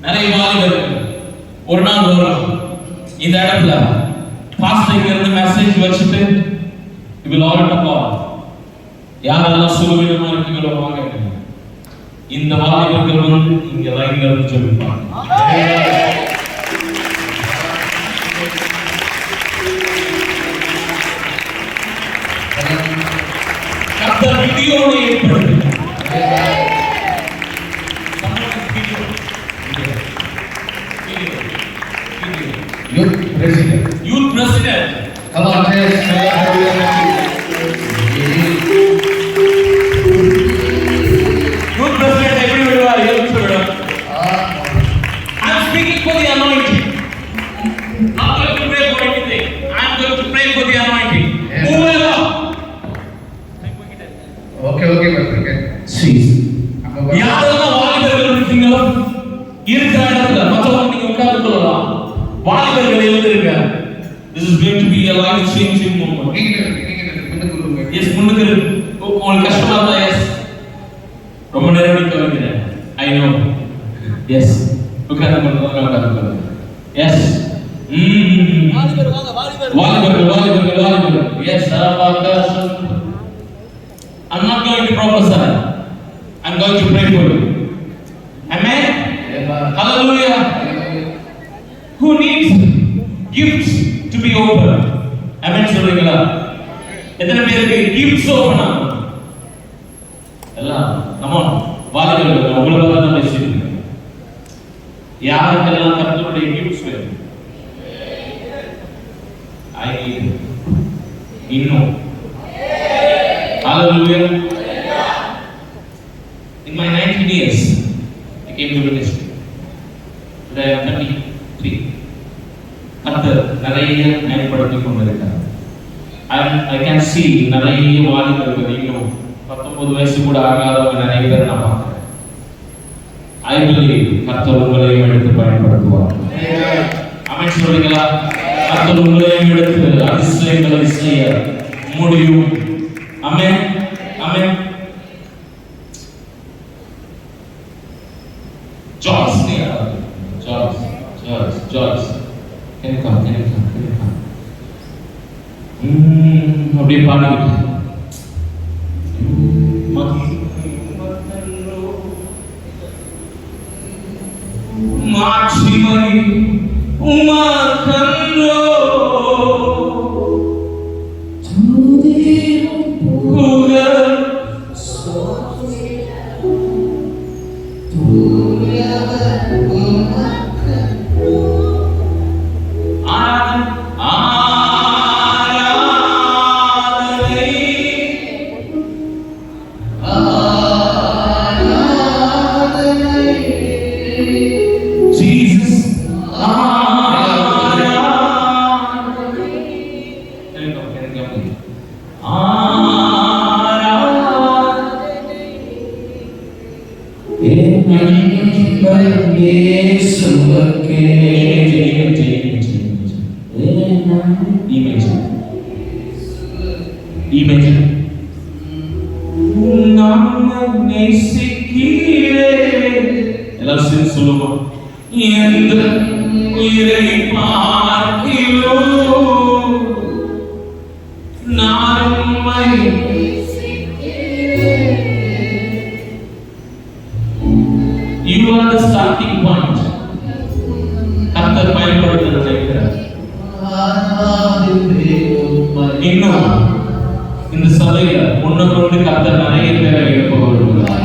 நிறைய வாலிபர்கள் ஒரு நாள் வரும் இந்த இடத்துல பாஸ்டர் இங்க இருந்து மெசேஜ் வச்சுட்டு you will all talk about யாரெல்லாம் சுகவீனமா இருக்கீங்களோ வாங்க. இந்த வாலிபர்கள் வந்து இங்க லைன்ல இருந்து சொல்லிப்பாங்க. கர்த்தர் விதியோடு ஏற்படுத்துகிறார். Youth president. Come on, church. Youth president, everybody, I'm speaking for the anointing. Not going to pray for anything. I'm going to pray for the anointing. Whoever. Okay, okay. Please. யாரெல்லாம் வாலிபர்கள் இருக்கீங்களோ இருக்கிற இடத்துல மற்றவங்க நீங்க உட்கார்ந்து கொள்ளலாம். வாலிபர்கள் எழுந்திருங்க. This is going to be a life changing moment. Yes, முன்னுக்கு உங்களுக்கு கஷ்டமா இருந்தா எஸ் ரொம்ப நேரம் நிக்க வைக்கிறேன். I know. Yes. உட்கார்ந்து கொள்ளுங்க. எஸ். வாலிபர்கள். Yes, I'm not going to prophesy. I'm going to pray for you. Amen. Hallelujah. Who needs gifts to be open? Amen சொல்றீங்களா? எத்தனை பேருக்கு gifts open ஆகும்? எல்லாம் come on வாலிபர்கள் உங்களை பார்த்து தான் பேசிட்டு யாருக்கெல்லாம் கர்த்தருடைய gifts வேணும்? I need இன்னும் Hallelujah. In my 19 years I came to ministry. Today I am 33. கர்த்தர் நிறைய பயன்படுத்திக் கொண்டிருக்கிறார். I can see நிறைய வாலிபர்கள் இன்னும் 19 வயசு கூட ஆகாதவங்க நிறைய பேர் நான் பார்க்கிறேன். I believe கர்த்தர் உங்களையும் எடுத்து பயன்படுத்துவார். ஆமென் சொல்றீங்களா? கர்த்தர் உங்களையும் எடுத்து அதிசயங்களை செய்ய முடியும். ஆமென். ஆமென். Joyce. Can you come? அப்படியே பாடிக்கிட்டு மாட்சிமை உமக்கன்றோ துதியும் புகழ் எல்லாரும் சொல்லுவோம் எந்த உயிரை பார்க்கிறோ நான்மை you are the starting point கர்த்தர் பயன்படுத்த நினைக்கிறார் இன்னும் இந்த சபையில முன்னோடு கர்த்தர் நிறைய பேரை எழுப்ப விரும்புகிறார்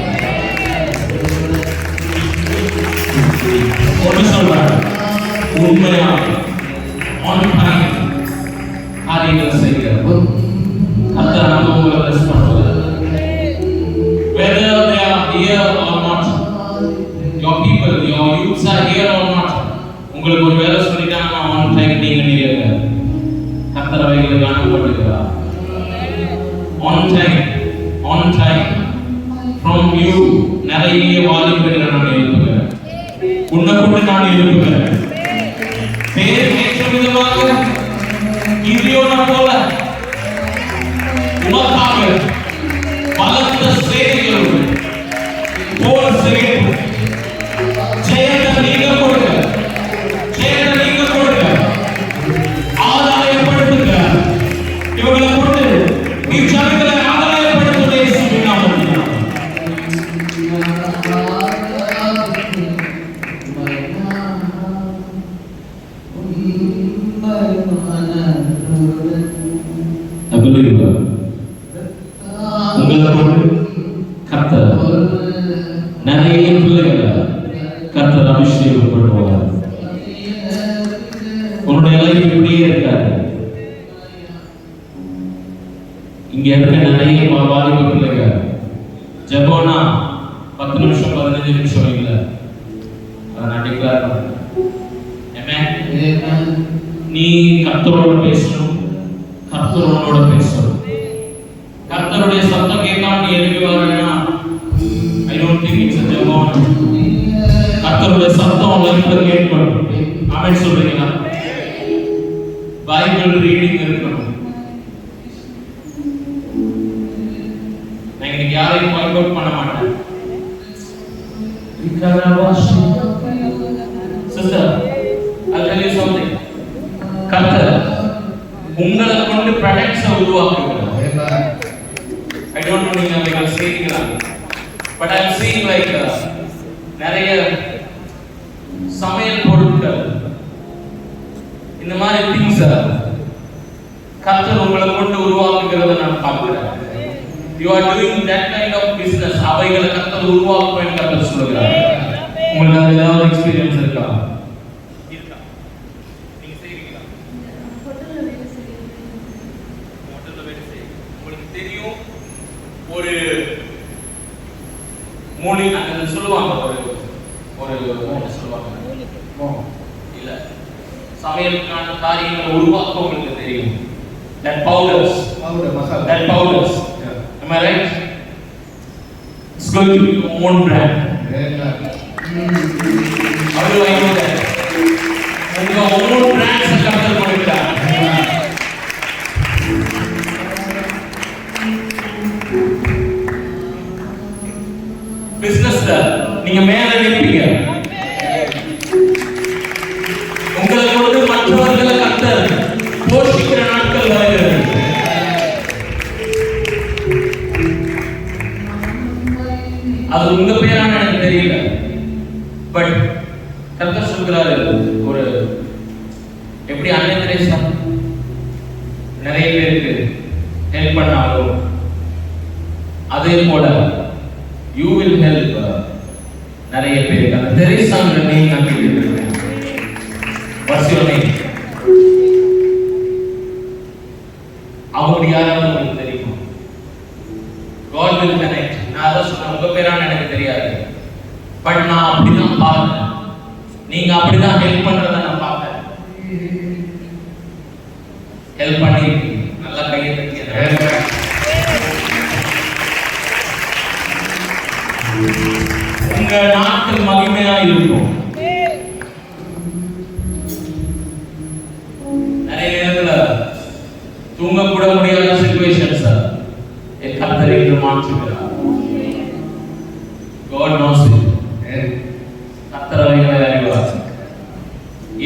ஒன்று சொல்றாங்க உண்மையா நீங்க நில்லுங்க. கர்த்தர் அவைகளை காணப்படுகிறார். On time from you நிறைய வாலிபர்களை நான் எழுப்புகிறேன். உன்னை கொண்டு நான் எழுப்புகிறேன். பேர் ஏற்ற விதமாக கிதியோனை போல உனக்காக பலத்த சேனைகளோடு போர் செய்யும். ஜெயத்தை நீங்க கொடுங்க, ஜெயத்தை நீங்க கொடுங்க, ஆதாயப்படுத்துங்க. இவங்களை கொண்டு நீ ஜனங்களை ஆதாயப்படுத்துவதை நாமத்தில் உங்களை கொண்டு கர்த்தர் நிறைய பிள்ளைகளை கர்த்தர் அபிஷேகம் பண்ணுவார். உன்னுடைய லைஃப் இப்படியே இருக்காது. இங்க இருக்க நிறைய வாலிப பிள்ளைகள் ஜெபம்னா 10 நிமிஷம் 15 நிமிஷம் இல்ல, அதை நான் டிக்ளேர் பண்றேன். நீ கர்த்தரோட பேசணும், கர்த்தரோட பேசணும். கர்த்தருடைய சத்தம் கேட்காம நீ எழுப்பி வரேன்னா I don't think it's a ஜெபம். கர்த்தருடைய சத்தம் லைஃப்ல கேட்கணும். ஆமென் சொல்றீங்களா? பைபிள் ரீடிங் இருக்கணும். நான் இன்னைக்கு யாரையும் பாயிண்ட் அவுட் பண்ண மாட்டேன். Sister, I'll tell you something. கர்த்தர் உங்களை கொண்டு ப்ராடக்ட்ஸை உருவாக்குகிறார். I don't know நீங்க அதை செய்றீங்களா, but I'm seeing like நிறைய சமையல் பொருட்கள் இந்த மாதிரி things கர்த்தர் உங்களை கொண்டு உருவாக்குகிறத நான் பார்க்கிறேன். You are doing that kind of business. அவைகளை கர்த்தர் உருவாக்குவேன் கர்த்தர் சொல்கிறார். உங்களுக்கு அது ஏதாவது எக்ஸ்பீரியன்ஸ் இருக்கா? நீங்க செய்றீங்களா? ஹோட்டல்ல வேலை செய்றீங்க. உங்களுக்கு தெரியும் ஒரு மூலி அங்க சொல்லுவாங்க, ஒரு என்ன சொல்லுவாங்க, இல்ல சமையலுக்கான காரியங்களை உருவாக்க உங்களுக்கு தெரியும். That powder masala, that powders, am I right? It's going to be your own brand. How do I know that? உங்க own brands கர்த்தர் கொடுக்கிறார். பிசினஸ்ல நீங்க மேல நிற்பீங்க. உங்களை கொண்டு மற்றவர்களை கர்த்தர் போஷிக்கிற நாட்கள் வருகிறது. அது உங்க பேரான எனக்கு தெரியல, பட் கர்த்தர் சொல்கிறாரு, ஒரு எப்படி அன்னை தெரேசா நிறைய பேருக்கு ஹெல்ப் பண்ணாலும் அதே போல you will help நிறைய பேருக்கு. அந்த தெரேசாங்கிற நேம் நான் கேள்விப்பட்டிருக்கேன். What's your name? அவங்க யாராவது உங்களுக்கு தெரியுமா? God will connect. நான் அதான் சொன்னேன், உங்க பேரான எனக்கு தெரியாது, பட் நான் அப்படிதான் பார்த்தேன். நீங்க அப்படிதான் ஹெல்ப் பண்றத நான் பார்த்தேன். ஹெல்ப் பண்ணி நல்லா கையை தட்டி உங்க நாட்கள் மகிமையா இருக்கும். நிறைய நேரத்துல தூங்க கூட முடியாத சிச்சுவேஷன்ஸ் கர்த்தர் இன்று மாற்றுகிறார். God knows it. கர்த்தர் அவைகளை அறிவார்.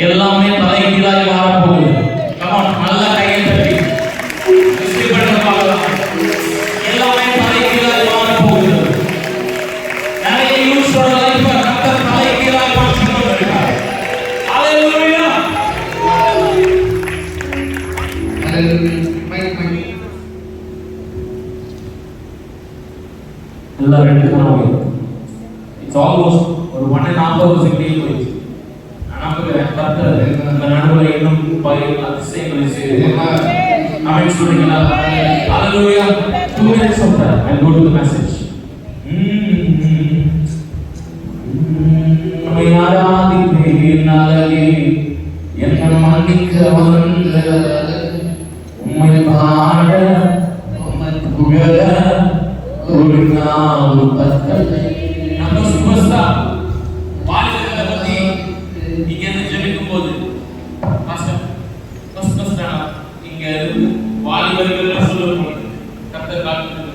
எல்லாமே தலைகீழாய் மாறப் போகுது. Come on, நல்லா கையை தட்டி ரிசீவ் பண்ண பார்க்கலாம். எல்லாமே தலைகீழாய் மாறப் போகுது. நிறைய யூஸோட லைஃபை கர்த்தர் தலைகீழாய் மாற்றிக் கொண்டிருக்கிறார். ஹalleluya. எல்லா ரெண்டு நாள் இட்ஸ் ஆல்மோஸ்ட் ஒரு 1.5 hours டீல் போயிடுச்சு. நான் கர்த்தர் இந்த நடுவில் இன்னும் அதிசயங்களை செய்வார். ஆமென் சொல்றீங்களா? ஹalleluya. 2 minutes of prayer and go to the message. நம்மை ஆராதிப்பேன் நாளே என்ன மன்னிக்க வந்த உம்மை பாட உம்மை புகழ ஒரு நாள் பத்தலை. நம்ம சூப்பர் ஸ்டார் வாலிபர்களை பத்தி இங்க இருந்து ஜெபிக்கும் போது இங்க வாலிபர்கள் சொல்லப்படுது. கர்த்தர் காத்து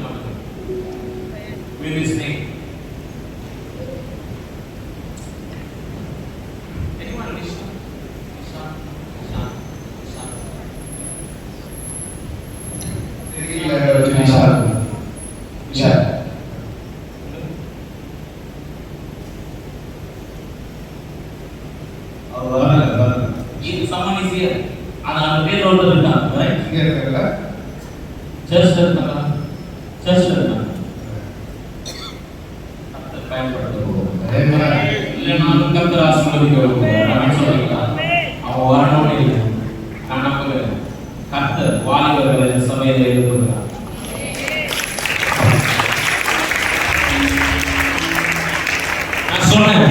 வாலிபர்கள் சபையில இருக்கிறார். நான் சொன்னேன்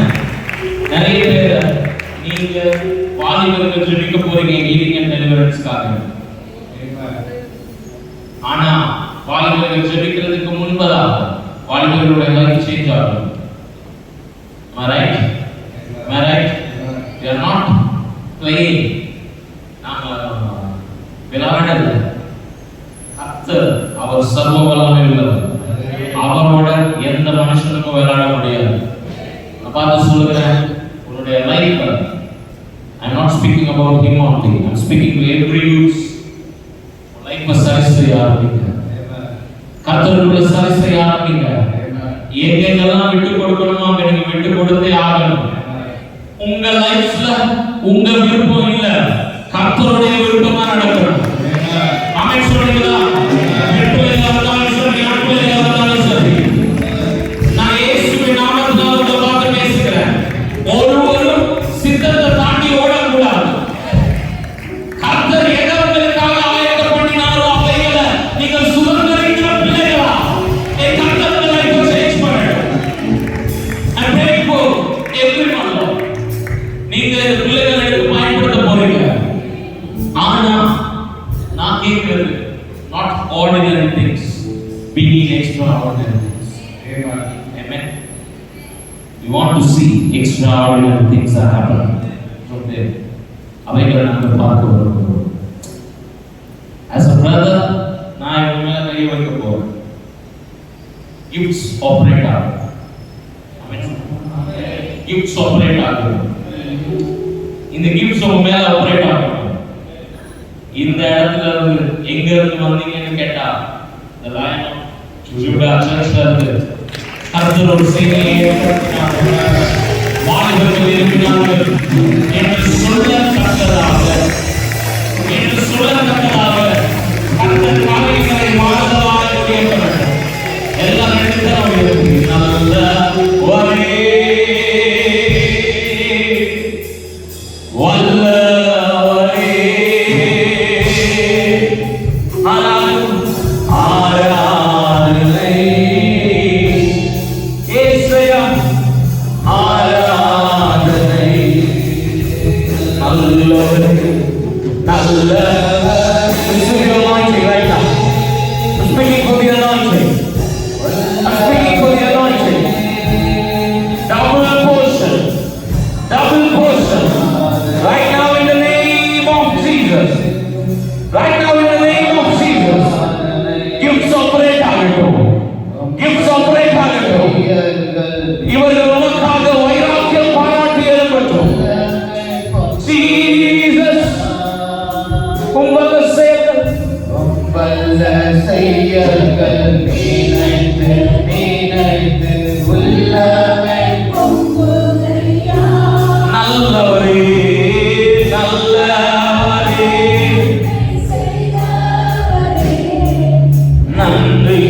நிறைய பேர் நீங்க வாலிபர்கள் ஜெபிக்க போறீங்க ஹீலிங் அண்ட் டெலிவரன்ஸ்க்காக. ஆனா வாலிபர்கள் ஜெபிக்கிறதுக்கு முன்பதாக வாலிபர்களுடைய லைஃப் சேஞ்ச் ஆகும். Am I right? Am I right? We are not playing. நாம விளையாடல. கர்த்தர் அவர் சர்வ வல்லமை உள்ளவர். அவரோட எந்த மனுஷனுக்கும் விளையாட முடியாது. நான் பார்த்து சொல்லுகிறேன், உன்னுடைய life I'm not speaking about him only. I'm speaking to every youth. Life சரிசை ஆரம்பிங்க. கர்த்தருடைய சரிசை ஆரம்பிங்க. எங்கெங்கெல்லாம் விட்டு கொடுக்கணுமோ அங்க நீங்க விட்டு கொடுத்தே ஆகணும். உங்க லைஃப்ல உங்க விருப்பம் இல்ல, கர்த்தருடைய விருப்பமா நடக்கணும். ஆமென் சொல்றீங்களா? விருப்பம் இருந்தாலும் சரி, அன்பு இருந்தாலும் சரி. நான் இயேசுவின் நாமத்தினால உங்களை பார்த்து பேசுகிறேன். ஒருவரும் சித்தத்தை தாண்டி ஓடக்கூடாது. கர்த்தர் எதை உங்களுக்காக ஆயத்தம் பண்ணினாரோ அவைகளை நீங்கள் சுதந்திரிக்கிற பிள்ளைகளா கர்த்தர் லைஃப் சேஞ்ச் பண்ணணும். I'm praying for everyone. நீங்க பிள்ளைகளை எடுத்து பயன்படுத்த போறீங்க. ஆனா நான் கேட்கிறது not ordinary things, we need extraordinary things. Amen. We want to see extraordinary things that happen from there. அவைகளை நாங்கள் பார்க்க வருகிறோம். As a brother நான் இவங்க மேல கை வைக்க போறேன். Gifts operate ஆகும். Gifts operate ஆகும். இந்த gifts உங்க மேல operate ஆகும். இந்த இடத்துல இருந்து எங்க இருந்து வந்தீங்கன்னு கேட்டா the Lion of Judah Churchல இருந்து கர்த்தர் ஒரு செய்தியை ஏற்படுத்தினார். வாலிபர்கள் இருக்கிறார்கள் என்று சொல்லத்தக்கதாக கர்த்தர் காரியங்களை வாழ்ந்தவாறு கேட்க வேண்டும். எல்லாம் எடுத்துதான் இருக்கு. நல்ல ஒரே வல்லவரே ஆராதனை இயேசுவே ஆராதனை நல்லவரே நல்லவரே. Receive your anointing right now. I'm speaking for the anointing. I'm speaking for the anointing. Double portion. Double portion. Right now in the name of Jesus. Right now in the name of Jesus. Gifts operate ஆகட்டும். Gifts operate ஆகட்டும். இவர்கள் உனக்காக வைராக்கியம் பாராட்டி எழுப்பட்டும். Jesus. உங்கள் செயல்கள் நினைத்து நினைத்து உள்ளவை நல்லவரே நல்லவரே நன்றி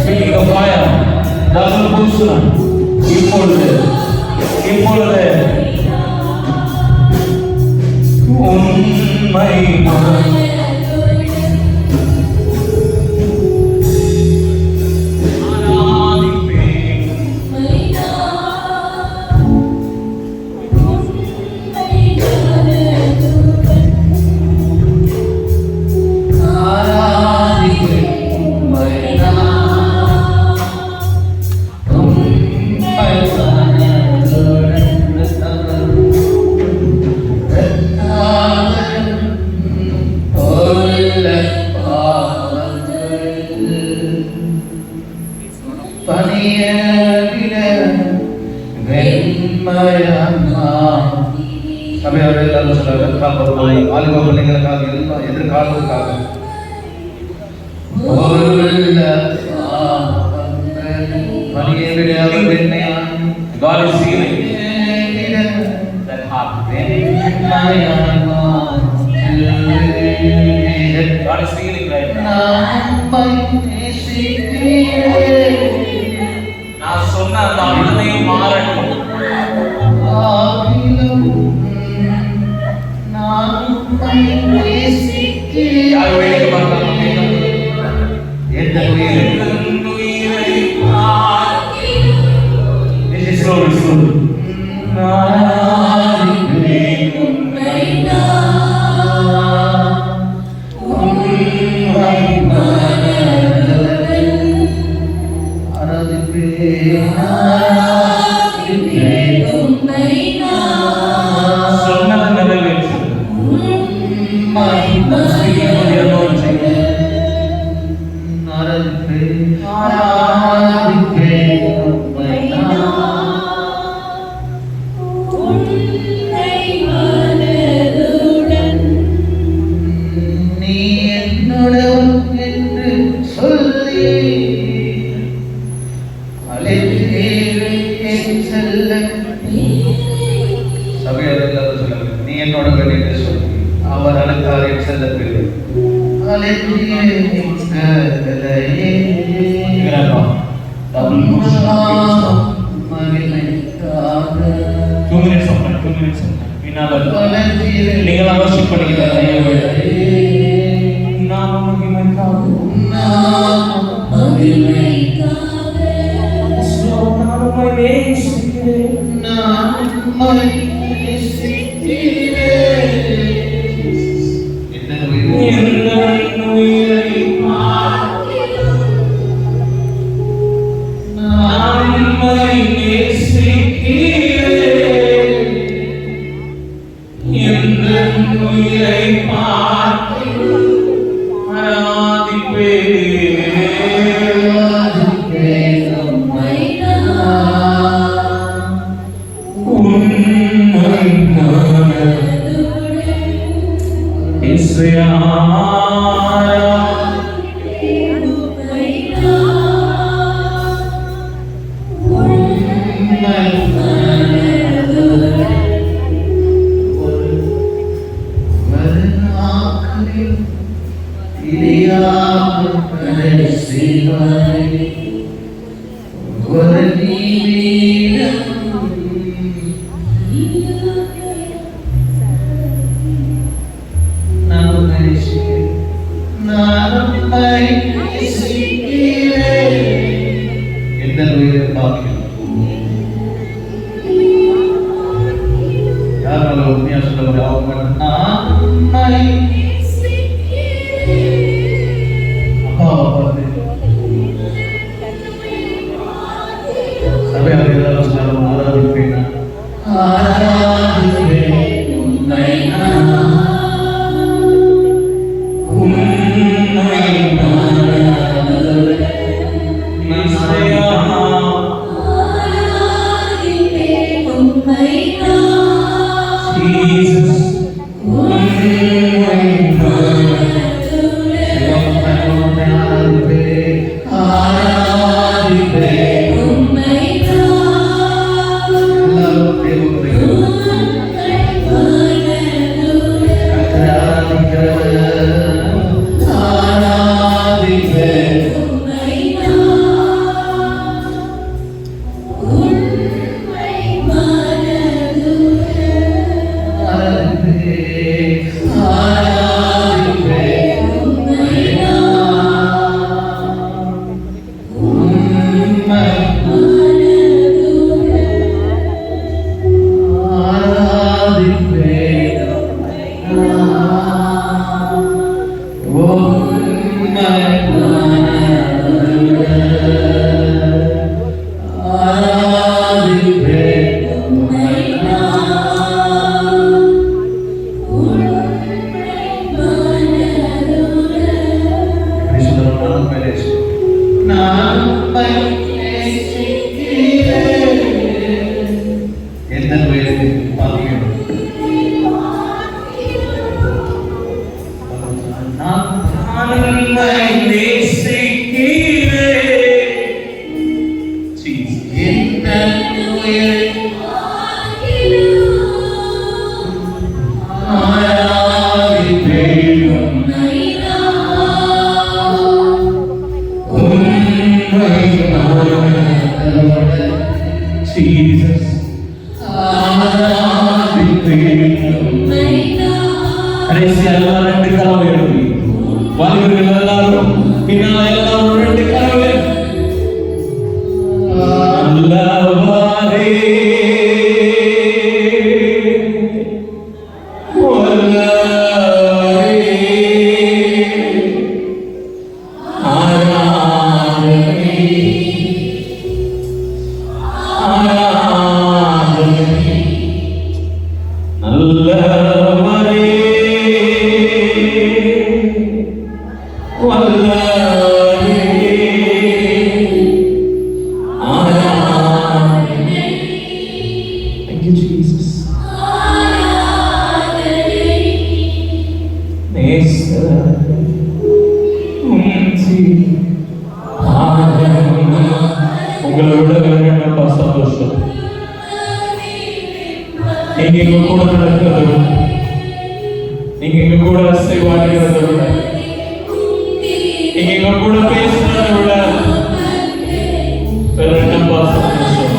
Speaking of fire, double booster. இப்பொழுது உண்மை எதிர்காலத்துக்காக God is healing that heart. God is healing right now. நான் சொன்ன அந்த அழுதையை மாறட்டும். யார் வேலைக்கு பார்த்தாங்க? எந்த உயிரை? This is slowly. சொன்னதை நிறைவேற்று. நீ என்னோட என்று சொல்லி சபையாளர்கள் சொல்லுங்க, நீ என்னோட என்று சொல்லி அவர் அழைத்தார் என் செல்ல பிள்ளை. நீங்கள் அவசியம் பண்ணிக்கிறாங்க. சபையாளர்கள் கடைசி எல்லாரும் ரெண்டு கரவை எழுப்பி வாலிபர்கள் எல்லாரும் பின்னால் எல்லாரும் ரெண்டு கரவை நல்லவரே உங்களை விட வேண்டாம் சந்தோஷம். நீங்க எங்க கூட நடக்கிறத விட, நீங்க எங்க கூட அசைவாடுகிறத விட, நீங்க எங்க கூட பேசுறத விட வேற என்னப்பா சந்தோஷம்.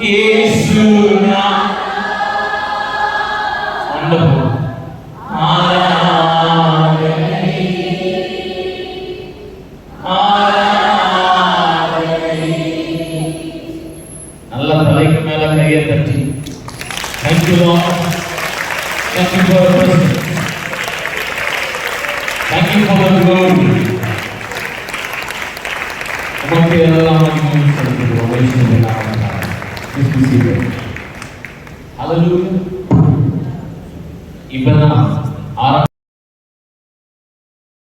இயேசுனா wonderful ஆராதனை ஆராதனை நல்ல தலைக்கு மேல கையை தட்டி thank you Lord thank you for your presence thank you for the glory நமக்கு எல்லாம் மகிமையும் செலுத்துகிறோம் இயேசுவின் நாமத்தினாலே. Please be seated. Hallelujah.